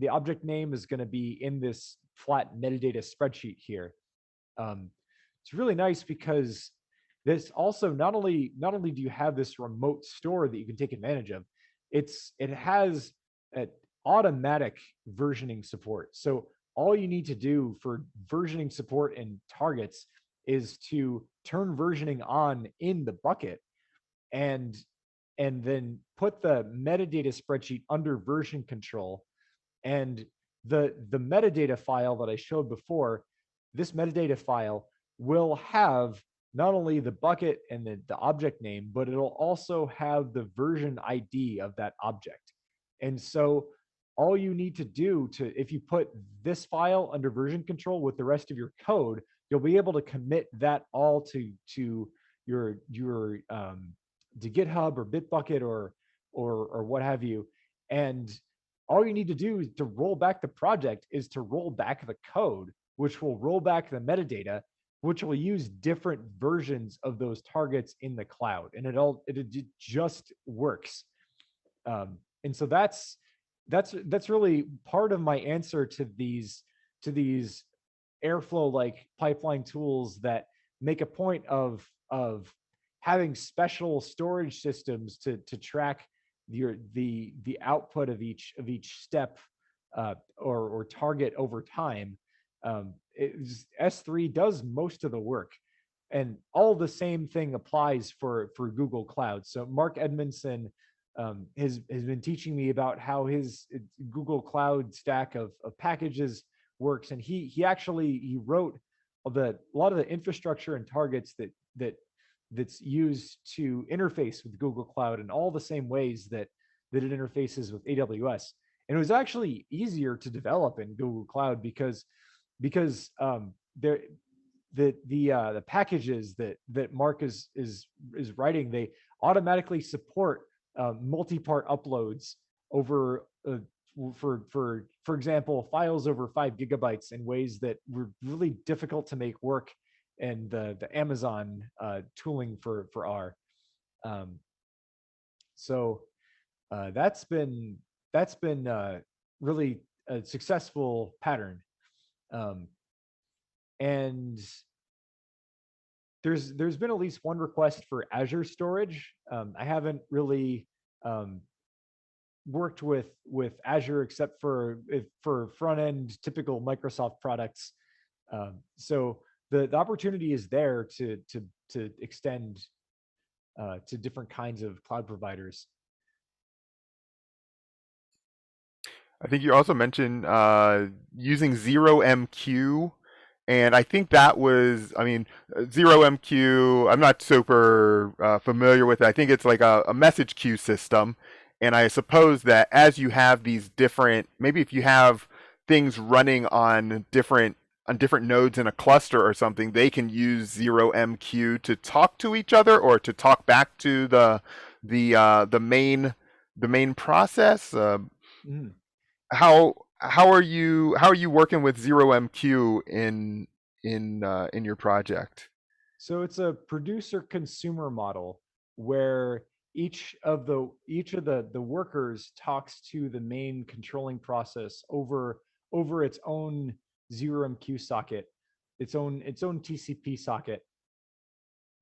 object name is going to be in this flat metadata spreadsheet here. It's really nice because this also not only do you have this remote store that you can take advantage of, it has an automatic versioning support. So all you need to do for versioning support in targets is to turn versioning on in the bucket, and then put the metadata spreadsheet under version control. And the metadata file that I showed before, this metadata file will have not only the bucket and the object name, but it'll also have the version ID of that object. And so all you need to do if you put this file under version control with the rest of your code, you'll be able to commit that all to your to GitHub or Bitbucket or what have you. And all you need to do to roll back the project is to roll back the code, which will roll back the metadata, which will use different versions of those targets in the cloud, and it just works. And so that's really part of my answer to these Airflow like pipeline tools that make a point of having special storage systems to track the output of each step or target over time. S3 does most of the work, and all the same thing applies for Google Cloud. So Mark Edmondson has been teaching me about how his Google Cloud stack of packages works, and he wrote a lot of the infrastructure and targets that's used to interface with Google Cloud in all the same ways that it interfaces with AWS. And it was actually easier to develop in Google Cloud because the packages that Mark is writing, they automatically support multi-part uploads over for example, files over 5 GB in ways that were really difficult to make work in the Amazon tooling for R. So that's been really a successful pattern, and there's been at least one request for Azure storage. I haven't really worked with Azure except for front end typical Microsoft products. So the opportunity is there to extend to different kinds of cloud providers. I think you also mentioned using 0MQ, and I think that was, I mean, 0MQ, I'm not super familiar with it. I think it's like a message queue system, and I suppose that as you have these different, maybe if you have things running on different nodes in a cluster or something, they can use 0MQ to talk to each other or to talk back to the main process. Mm. How are you working with 0MQ in your project? So it's a producer consumer model where each of the workers talks to the main controlling process over its own 0MQ socket, its own TCP socket.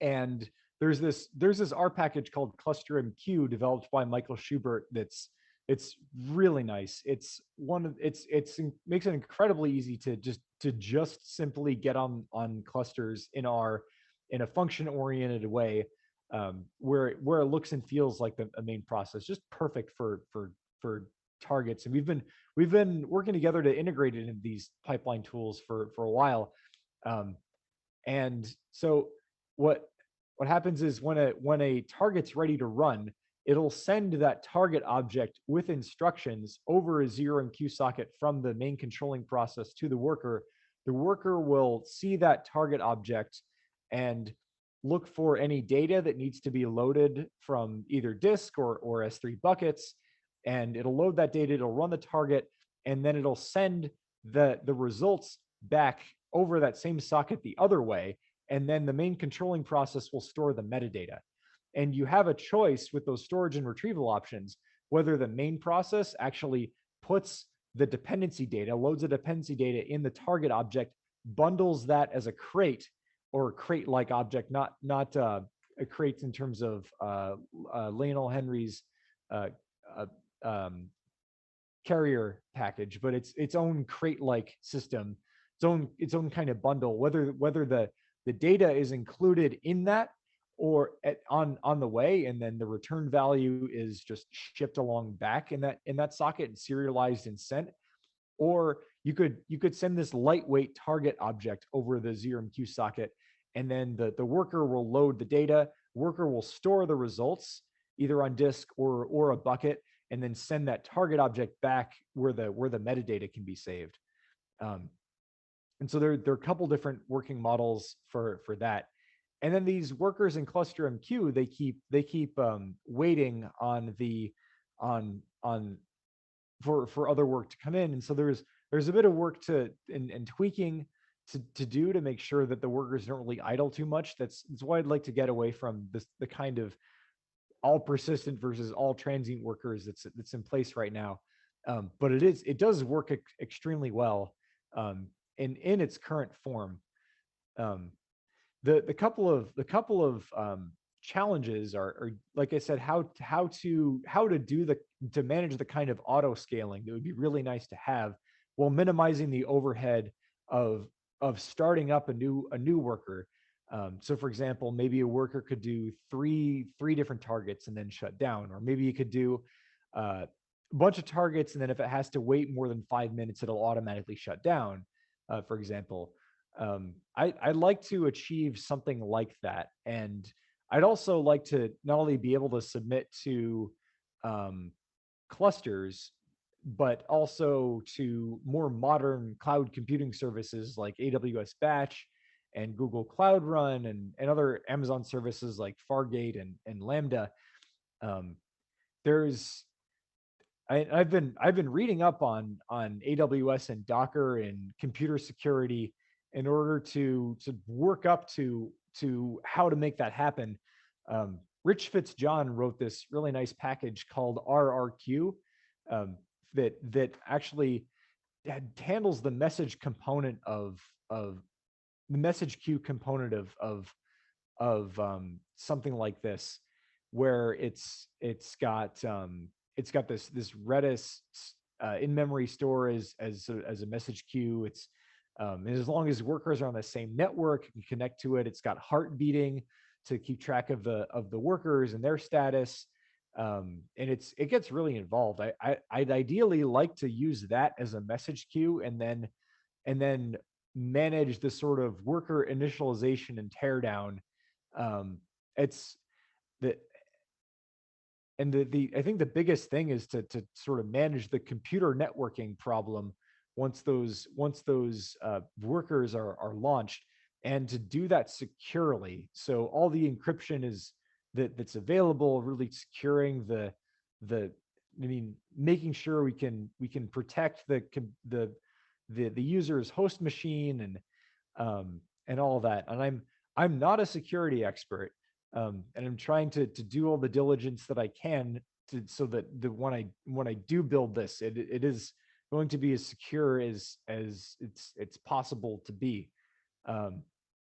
And there's this R package called clustermq developed by Michael Schubert that's really nice. It's makes it incredibly easy to just simply get on clusters in a function oriented way, where it looks and feels like a main process, just perfect for targets. And we've been working together to integrate it in these pipeline tools for a while. And so what happens is when a target's ready to run, it'll send that target object with instructions over a 0MQ socket from the main controlling process to the worker. The worker will see that target object and look for any data that needs to be loaded from either disk or S3 buckets, and it'll load that data, it'll run the target, and then it'll send the results back over that same socket the other way, and then the main controlling process will store the metadata. And you have a choice with those storage and retrieval options, whether the main process actually puts the dependency data, loads the dependency data in the target object, bundles that as a crate or crate-like object, not a crate in terms of Lionel Henry's carrier package, but its own crate-like system, its own kind of bundle, whether the data is included in that or on the way, and then the return value is just shipped along back in that socket and serialized and sent. Or you could send this lightweight target object over the 0MQ socket, and then the worker will load the data, worker will store the results either on disk or a bucket, and then send that target object back where the metadata can be saved. And so there are a couple different working models for that. And then these workers in clustermq, they keep waiting for other work to come in. And so there's a bit of work and tweaking to do to make sure that the workers don't really idle too much. That's why I'd like to get away from the kind of all persistent versus all transient workers that's in place right now. But it does work extremely well in its current form. The couple of challenges are, like I said, how to manage the kind of auto scaling that would be really nice to have, while minimizing the overhead of starting up a new worker. So for example, maybe a worker could do three different targets and then shut down, or maybe you could do a bunch of targets, and then if it has to wait more than 5 minutes, it'll automatically shut down, for example. I'd like to achieve something like that. And I'd also like to not only be able to submit to clusters, but also to more modern cloud computing services like AWS Batch and Google Cloud Run and other Amazon services like Fargate and Lambda. There's I've been reading up on AWS and Docker and computer security in order to work up to how to make that happen. Rich Fitzjohn wrote this really nice package called RRQ, that actually handles the message component of the message queue component of something like this, where it's got this Redis in-memory store as a message queue. It's and as long as workers are on the same network, you can connect to it. It's got heart beating to keep track of the workers and their status. And it gets really involved. I'd ideally like to use that as a message queue, and then manage the sort of worker initialization and teardown. It's the I think the biggest thing is to sort of manage the computer networking problem once those workers are launched, and to do that securely. So all the encryption is that's available, really securing the making sure we can protect the user's host machine and all that. And I'm not a security expert, and I'm trying to do all the diligence that I can so that when I do build this, it is going to be as secure as it's possible to be.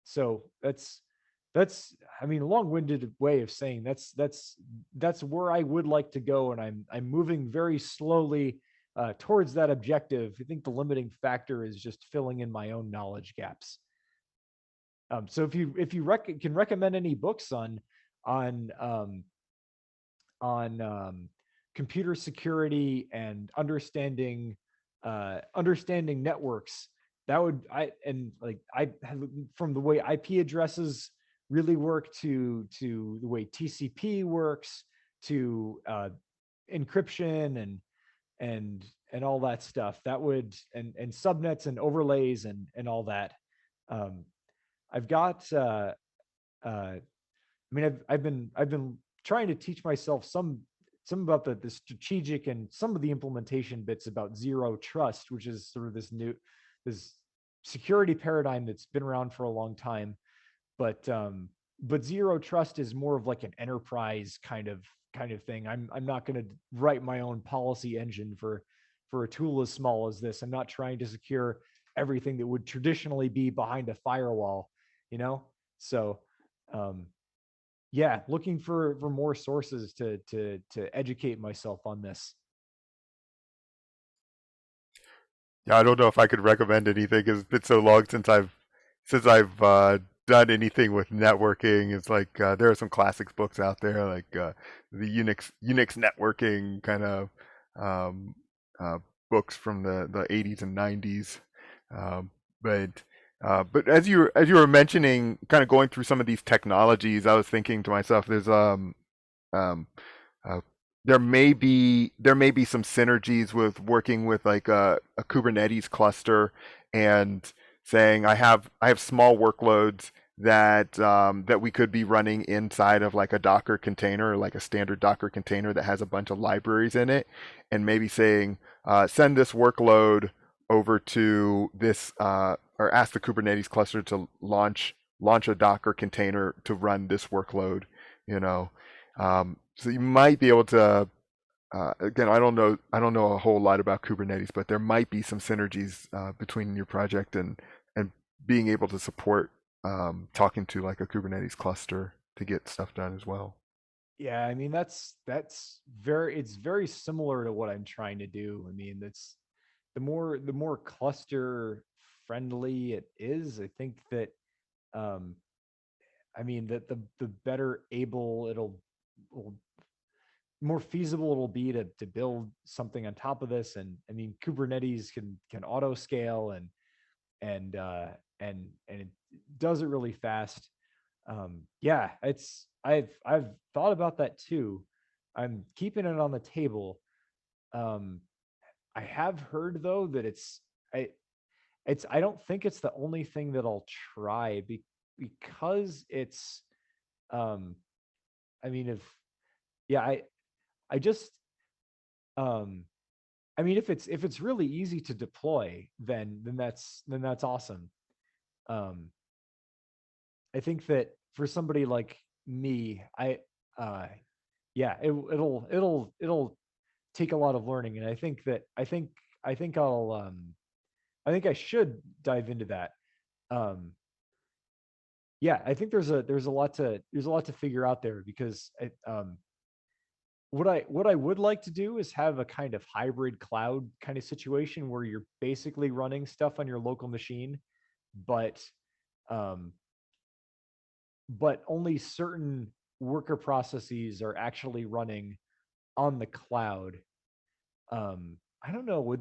So that's a long-winded way of saying that's where I would like to go, and I'm moving very slowly towards that objective. I think the limiting factor is just filling in my own knowledge gaps. So if you can recommend any books on computer security and understanding networks, that would from the way IP addresses really work to the way TCP works to encryption and all that stuff, that would and subnets and overlays and all that. I've got I've been trying to teach myself some about the strategic and some of the implementation bits about zero trust, which is sort of this security paradigm that's been around for a long time. But zero trust is more of like an enterprise kind of thing. I'm not going to write my own policy engine for a tool as small as this. I'm not trying to secure everything that would traditionally be behind a firewall, So yeah, looking for more sources to educate myself on this. Yeah, I don't know if I could recommend anything because it's been so long since I've done anything with networking. It's like there are some classics books out there, like the Unix networking kind of books from the 80s and 90s. But as you were mentioning, kind of going through some of these technologies, I was thinking to myself, there's there may be some synergies with working with like a Kubernetes cluster and saying I have small workloads that that we could be running inside of like a Docker container, like a standard Docker container that has a bunch of libraries in it, and maybe saying send this workload over to this or ask the Kubernetes cluster to launch a Docker container to run this workload, so you might be able to again, I don't know a whole lot about Kubernetes, but there might be some synergies between your project and being able to support talking to like a Kubernetes cluster to get stuff done as well. Yeah, that's it's very similar to what I'm trying to do. That's the more cluster friendly it is, I think that that the better able it'll more feasible it'll be to build something on top of this. And Kubernetes can auto scale and it does it really fast. Yeah, I've thought about that too. I'm keeping it on the table. I have heard though that I don't think it's the only thing that I'll try because it's if yeah I just I mean, if it's really easy to deploy, then that's awesome. I think that for somebody like me, yeah, it'll take a lot of learning, and I think I should dive into that. Yeah, I think there's a lot to figure out there, because what I would like to do is have a kind of hybrid cloud kind of situation where you're basically running stuff on your local machine, but only certain worker processes are actually running on the cloud. I don't know,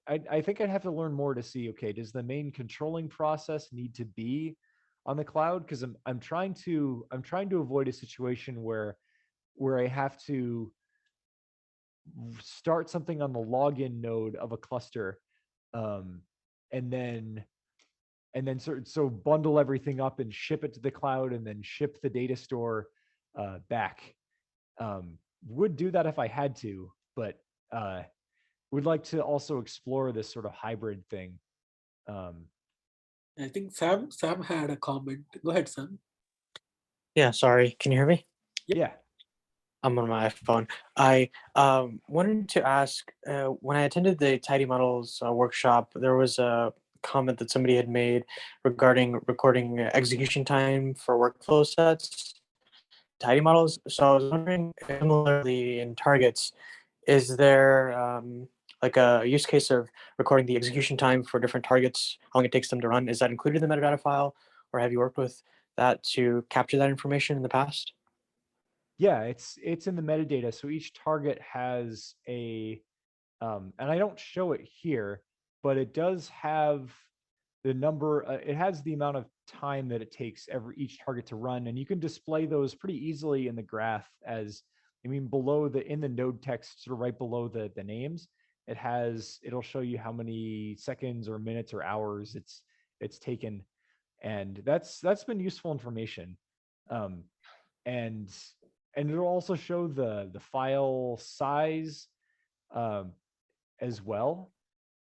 I think I'd have to learn more to see, okay, does the main controlling process need to be on the cloud? Because I'm trying to avoid a situation where I have to start something on the login node of a cluster, and then so bundle everything up and ship it to the cloud, and then ship the data store back. Would do that if I had to, but would like to also explore this sort of hybrid thing. I think Sam had a comment. Go ahead, Sam. Yeah, sorry. Can you hear me? Yeah. I'm on my iPhone. I wanted to ask, when I attended the Tidy Models workshop, there was a comment that somebody had made regarding recording execution time for workflow sets, Tidy Models. So I was wondering, similarly in targets, is there like a use case of recording the execution time for different targets, how long it takes them to run? Is that included in the metadata file, or have you worked with that to capture that information in the past? Yeah, it's in the metadata. So each target has a, and I don't show it here, but it does have the number. It has the amount of time that it takes each target to run, and you can display those pretty easily in the graph. As I mean, below in the node text, sort of right below the names, it'll show you how many seconds or minutes or hours it's taken, and that's been useful information. And it'll also show the file size as well.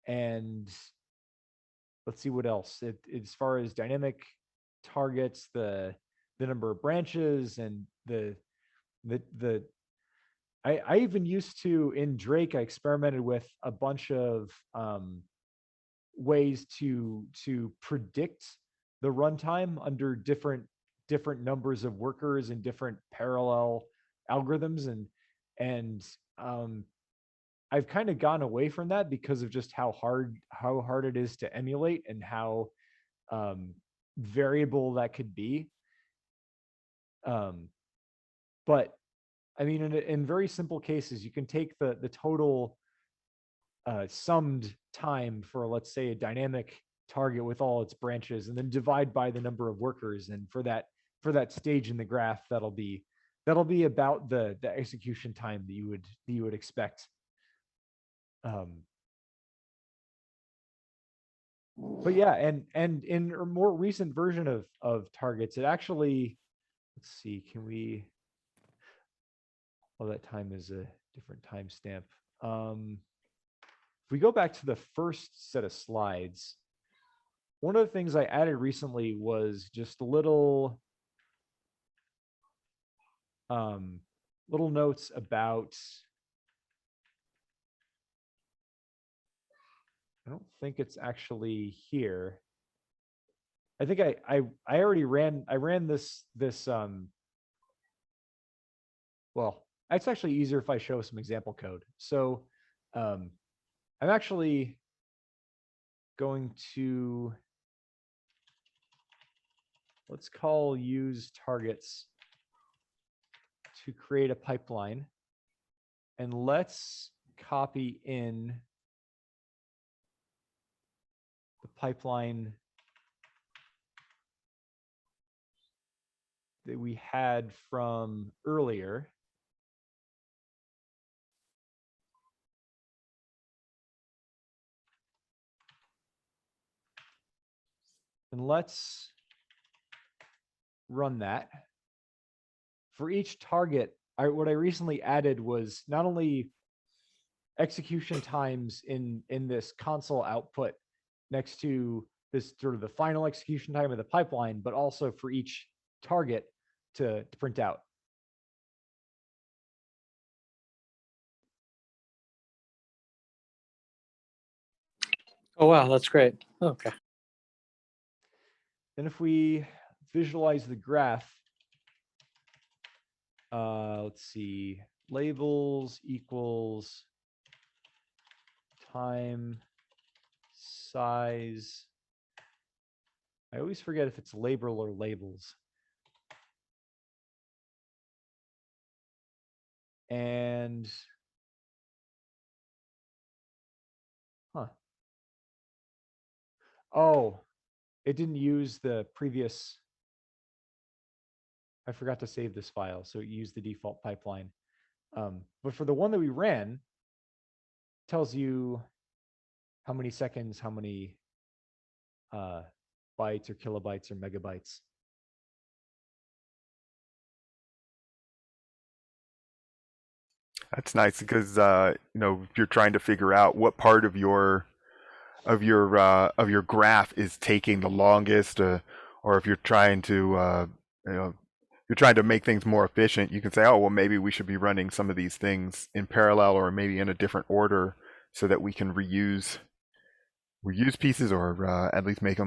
And let's see what else. As far as dynamic targets, the number of branches, and I even used to, in Drake, I experimented with a bunch of ways to predict the runtime under different numbers of workers and different parallel algorithms, and I've kind of gone away from that because of just how hard it is to emulate, and how variable that could be. But I mean, in very simple cases, you can take the total summed time for, let's say, a dynamic target with all its branches, and then divide by the number of workers, and for that stage in the graph, that'll be about the execution time that you would expect. But yeah, and in a more recent version of targets, it actually, let's see, can we, well, that time is a different timestamp. If we go back to the first set of slides, one of the things I added recently was just little notes about, I don't think it's actually here. I think I already ran this well, it's actually easier if I show some example code. So I'm actually going to, let's call use targets to create a pipeline, and let's copy in the pipeline that we had from earlier. And let's run that. For each target, what I recently added was not only execution times in this console output next to this sort of the final execution time of the pipeline, but also for each target to print out. Oh, wow, that's great. Okay. Then if we visualize the graph, let's see, labels equals time size. I always forget if it's label or labels. And oh, it didn't use the previous. I forgot to save this file, so it used the default pipeline. But for the one that we ran, it tells you how many seconds, how many bytes or kilobytes or megabytes. That's nice because you know, if you're trying to figure out what part of your graph is taking the longest, or if you're trying to you know, you're trying to make things more efficient, you can say, oh well, maybe we should be running some of these things in parallel or maybe in a different order so that we can reuse pieces, or at least make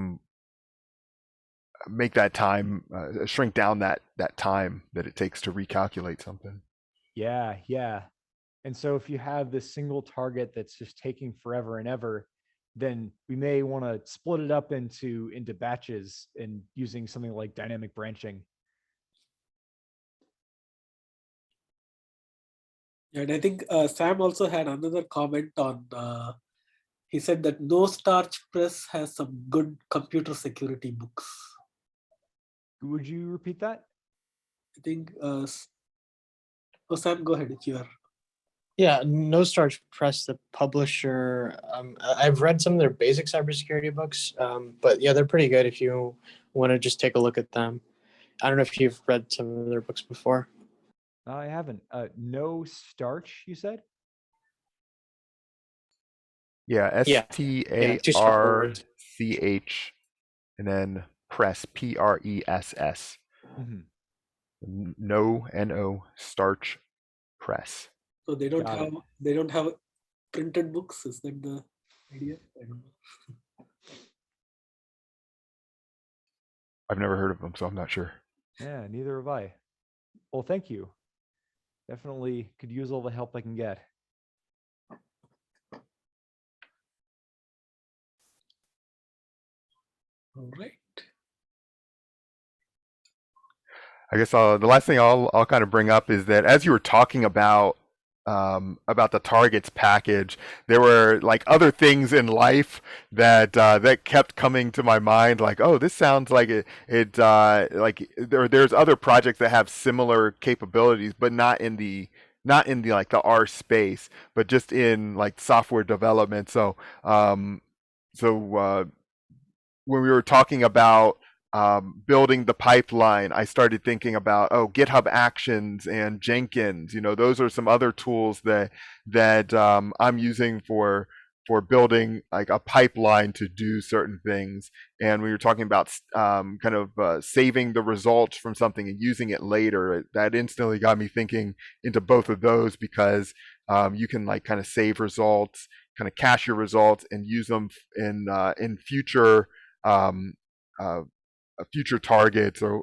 that time shrink down that time that it takes to recalculate something. Yeah, yeah. And so if you have this single target that's just taking forever and ever, then we may want to split it up into batches and using something like dynamic branching. And I think Sam also had another comment on, he said that No Starch Press has some good computer security books. Would you repeat that? I think, Sam, go ahead if you are. Yeah, No Starch Press, the publisher. I've read some of their basic cybersecurity books, but yeah, they're pretty good if you want to just take a look at them. I don't know if you've read some of their books before. I haven't. No Starch, you said? Yeah, STARCH, and then press, PRESS. Mm-hmm. No, NO, Starch Press. So they don't have printed books. Is that the idea? I don't know. I've never heard of them, so I'm not sure. Yeah, neither have I. Well, thank you. Definitely could use all the help I can get. All right. I guess the last thing I'll kind of bring up is that as you were talking about the targets package, there were like other things in life that that kept coming to my mind, like, oh, this sounds like like there's other projects that have similar capabilities, but not in the like the R space, but just in like software development. So when we were talking about building the pipeline, I started thinking about, GitHub Actions and Jenkins. You know, those are some other tools that I'm using for building like a pipeline to do certain things. And we were talking about saving the results from something and using it later. That instantly got me thinking into both of those, because you can like kind of save results, kind of cache your results, and use them in future future targets or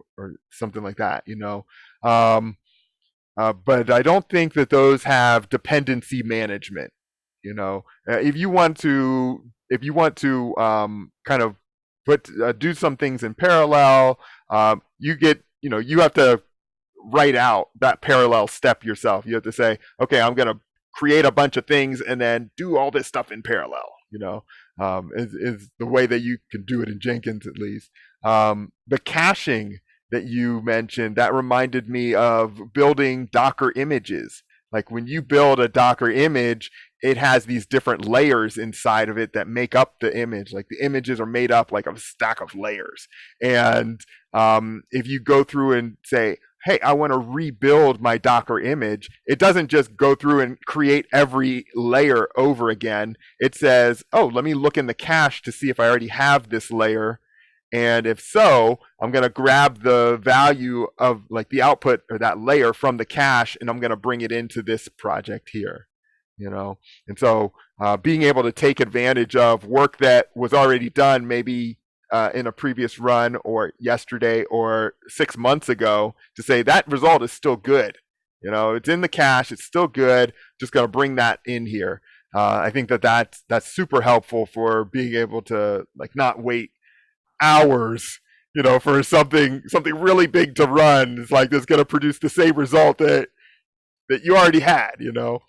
something like that, you know. But I don't think that those have dependency management. You know, if you want to kind of do some things in parallel, you have to write out that parallel step yourself. You have to say, okay, I'm going to create a bunch of things and then do all this stuff in parallel. You know, is the way that you can do it in Jenkins, at least. The caching that you mentioned, that reminded me of building Docker images. Like when you build a Docker image, it has these different layers inside of it that make up the image. Like the images are made up like of a stack of layers. And if you go through and say, hey, I want to rebuild my Docker image, it doesn't just go through and create every layer over again. It says, oh, let me look in the cache to see if I already have this layer. And if so, I'm going to grab the value of like the output or that layer from the cache, and I'm going to bring it into this project here, you know? And so being able to take advantage of work that was already done, maybe in a previous run or yesterday or 6 months ago, to say that result is still good. You know, it's in the cache, it's still good, just going to bring that in here. I think that's super helpful for being able to like not wait hours, you know, for something really big to run. It's like that's going to produce the same result that you already had, you know.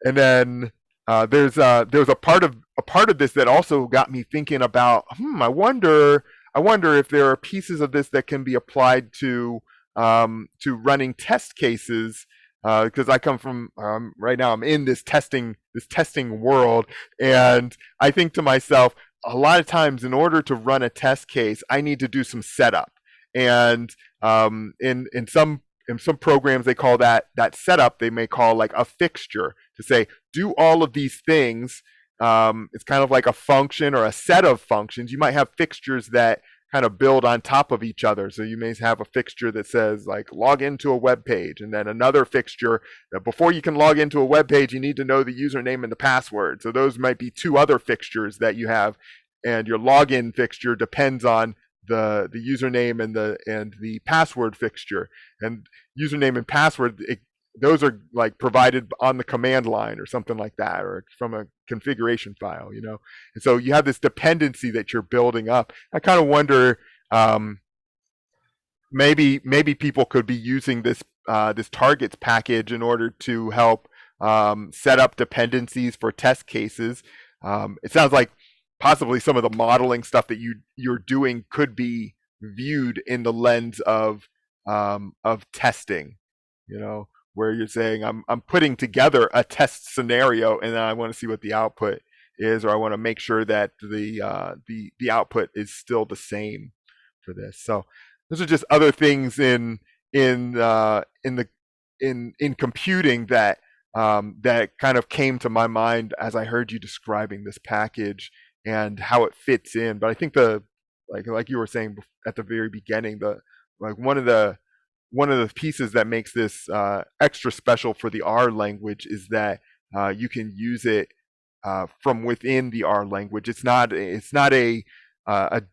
And then there's a part of this that also got me thinking about, I wonder if there are pieces of this that can be applied to running test cases, because I come from right now I'm in this testing world, and I think to myself, a lot of times in order to run a test case, I need to do some setup, and in some programs they call that setup, they may call like a fixture, to say do all of these things. It's kind of like a function or a set of functions. You might have fixtures that kind of build on top of each other. So you may have a fixture that says like log into a web page, and then another fixture that before you can log into a web page, you need to know the username and the password. So those might be two other fixtures that you have, and your login fixture depends on the username and the password fixture. And username and password, those are like provided on the command line or something like that, or from a configuration file, you know. And so you have this dependency that you're building up. I kind of wonder, maybe people could be using this targets package in order to help set up dependencies for test cases. It sounds like possibly some of the modeling stuff that you're doing could be viewed in the lens of testing, you know, where you're saying I'm putting together a test scenario, and then I want to see what the output is, or I want to make sure that the output is still the same for this. So those are just other things in computing that that kind of came to my mind as I heard you describing this package and how it fits in. But I think like you were saying at the very beginning, one of the pieces that makes this extra special for the R language is that you can use it from within the R language. It's not a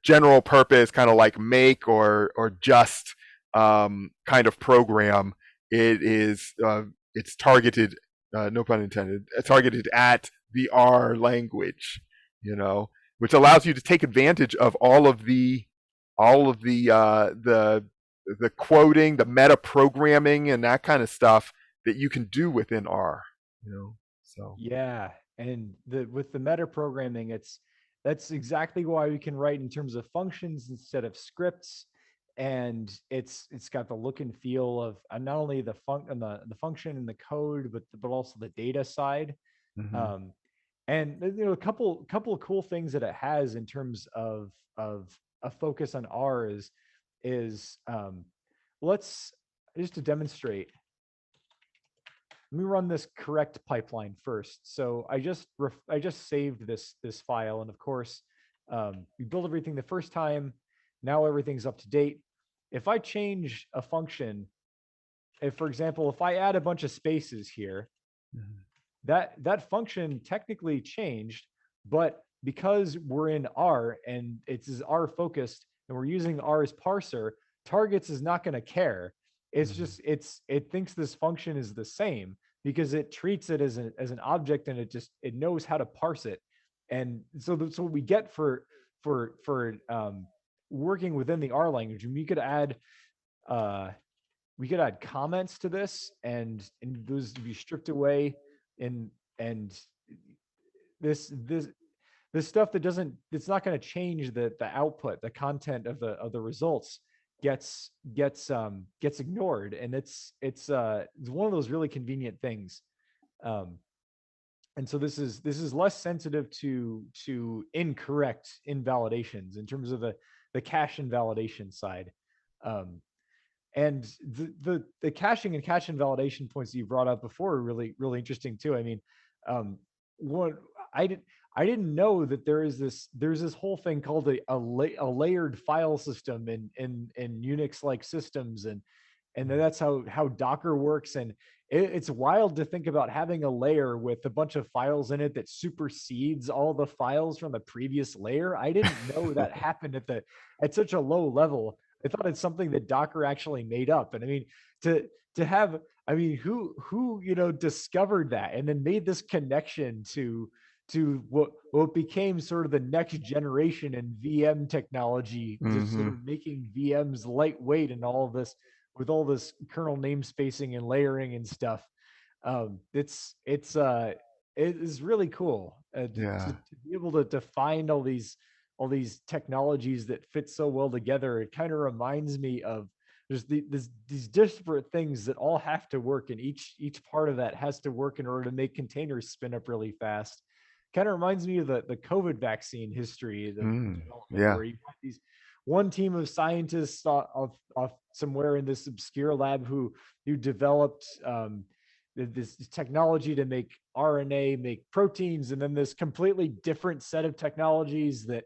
general purpose kind of like make or just kind of program. It is it's targeted, no pun intended, targeted at the R language, you know, which allows you to take advantage of all of the quoting, the meta programming, and that kind of stuff that you can do within R, you know. So yeah, and with the meta programming, that's exactly why we can write in terms of functions instead of scripts, and it's got the look and feel of not only the function and the code, but also the data side. mm-hmm. And you know, a couple of cool things that it has in terms of a focus on R is let's just to demonstrate. Let me run this correct pipeline first. So I just saved this file, and of course we built everything the first time. Now everything's up to date. If I change a function, for example, if I add a bunch of spaces here, mm-hmm. that function technically changed, but because we're in R and it's R focused and we're using R as parser, targets is not going to care. It's mm-hmm. just it thinks this function is the same because it treats it as an object, and it knows how to parse it. And so that's what we get for working within the R language. And we could add comments to this, and those to be stripped away, and this stuff that it's not going to change the output, the content of the results gets ignored, and it's one of those really convenient things. And so this is less sensitive to incorrect invalidations in terms of the cache invalidation side. And the caching and cache invalidation points that you brought up before are really interesting too. I mean, what I didn't know that there's this whole thing called a layered file system in Unix like systems, and that's how Docker works. And it's wild to think about having a layer with a bunch of files in it that supersedes all the files from the previous layer. I didn't know that happened at such a low level. I thought it's something that Docker actually made up. And I mean, to have, I mean, who discovered that and then made this connection to what became sort of the next generation in VM technology, to sort of making VMs lightweight and all of this, with all this kernel namespacing and layering and stuff. It is really cool to be able to find all these technologies that fit so well together. It kind of reminds me of there's these disparate things that all have to work, and each part of that has to work in order to make containers spin up really fast. Kind of reminds me of the COVID vaccine history, where you have these one team of scientists off somewhere in this obscure lab who developed this technology to make RNA, make proteins, and then this completely different set of technologies that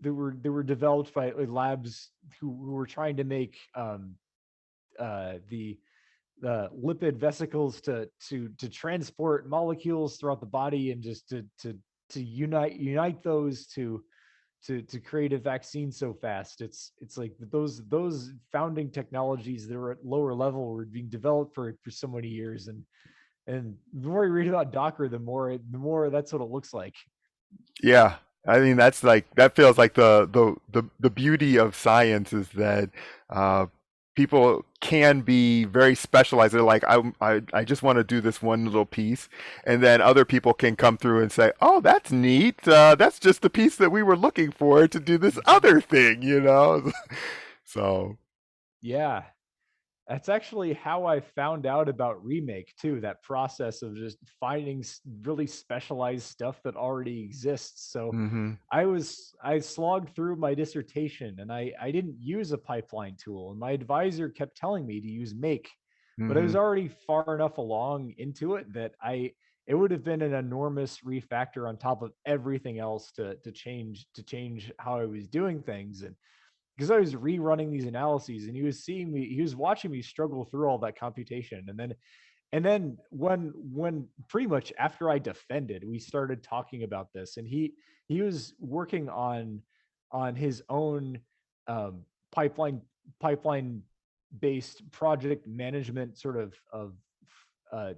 were developed by labs who were trying to make the lipid vesicles to transport molecules throughout the body, and just to unite those to create a vaccine so fast. It's like those founding technologies that were at lower level were being developed for so many years, and the more you read about Docker, the more that's what it looks like. Yeah, I mean that feels like the beauty of science is that people can be very specialized. They're like, I just want to do this one little piece, and then other people can come through and say, oh, that's neat. That's just the piece that we were looking for to do this other thing, So yeah. That's actually how I found out about Remake too, that process of just finding really specialized stuff that already exists. So I slogged through my dissertation, and I didn't use a pipeline tool, and my advisor kept telling me to use Make, but I was already far enough along into it that it would have been an enormous refactor on top of everything else to change how I was doing things. And because I was rerunning these analyses, and he was watching me struggle through all that computation. And then when pretty much after I defended, we started talking about this, and he was working on his own pipeline based project management sort of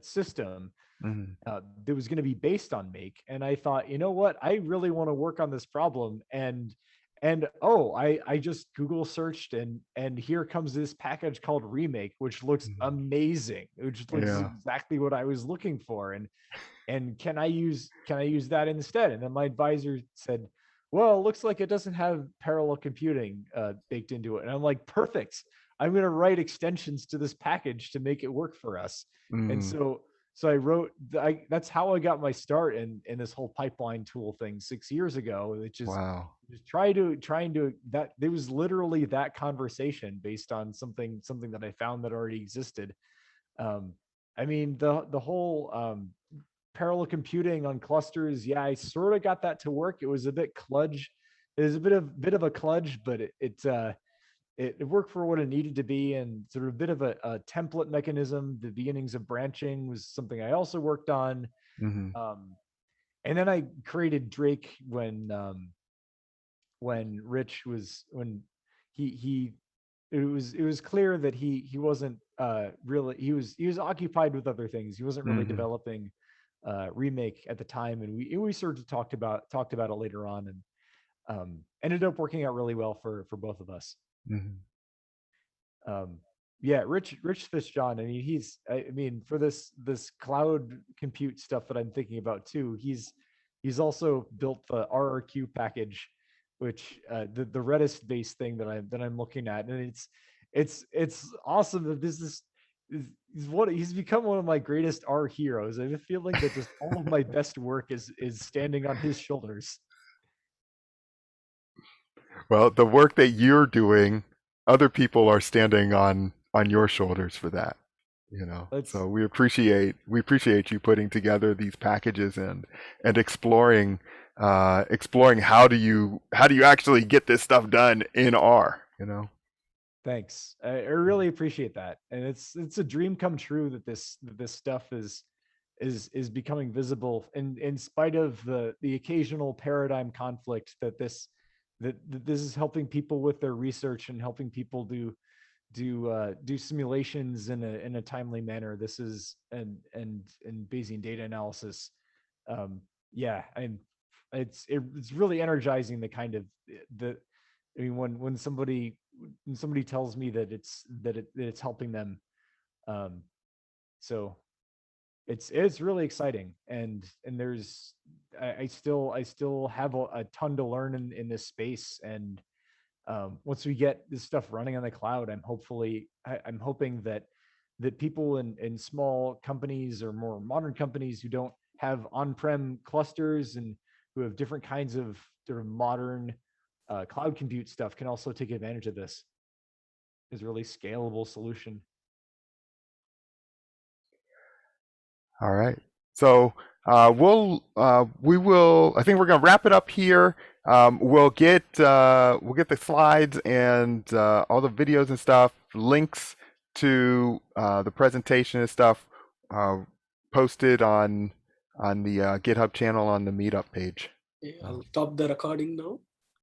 system that was going to be based on Make. And I thought, you know what, I really want to work on this problem. And I just Google searched, and here comes this package called Remake, which looks amazing. Which looks exactly what I was looking for. And can I use that instead? And then my advisor said, well, it looks like it doesn't have parallel computing baked into it. And I'm like, perfect. I'm going to write extensions to this package to make it work for us. And so I wrote, that's how I got my start in this whole pipeline tool thing 6 years ago. It just, just trying to that there was literally that conversation based on something that I found that already existed. I mean, the whole parallel computing on clusters, yeah, I sort of got that to work. It was a bit kludge. It was a bit of a kludge, but it worked for what it needed to be, and sort of a bit of a template mechanism. The beginnings of branching was something I also worked on. And then I created Drake when Rich was, when it was clear that he wasn't really, he was occupied with other things. He wasn't really developing Remake at the time, and we sort of talked about it later on, and ended up working out really well for both of us. Yeah, Rich Fishjohn, I mean, for this cloud compute stuff that I'm thinking about too, he's also built the RRQ package, which the Redis based thing that I'm looking at, and it's awesome that he's become one of my greatest R heroes. I have a feeling that just all of my best work is standing on his shoulders. Well, the work that you're doing, other people are standing on your shoulders for that. So we appreciate you putting together these packages and exploring how do you actually get this stuff done in R. Thanks. I really appreciate that, and it's a dream come true that this stuff is becoming visible in spite of the occasional paradigm conflict that this is helping people with their research and helping people do simulations in a timely manner. This is and Bayesian data analysis. Yeah, and it's really energizing the kind of I mean, when somebody tells me that it's helping them, so it's really exciting, and there's I still have a ton to learn in this space, and once we get this stuff running on the cloud, I'm hoping that people in small companies or more modern companies who don't have on-prem clusters and who have different kinds of sort of modern cloud compute stuff can also take advantage of this. Is a really scalable solution. All right. So we will. I think we're going to wrap it up here. We'll get the slides and all the videos and stuff, links to the presentation and stuff posted on the GitHub channel on the Meetup page. Okay, I'll stop the recording now.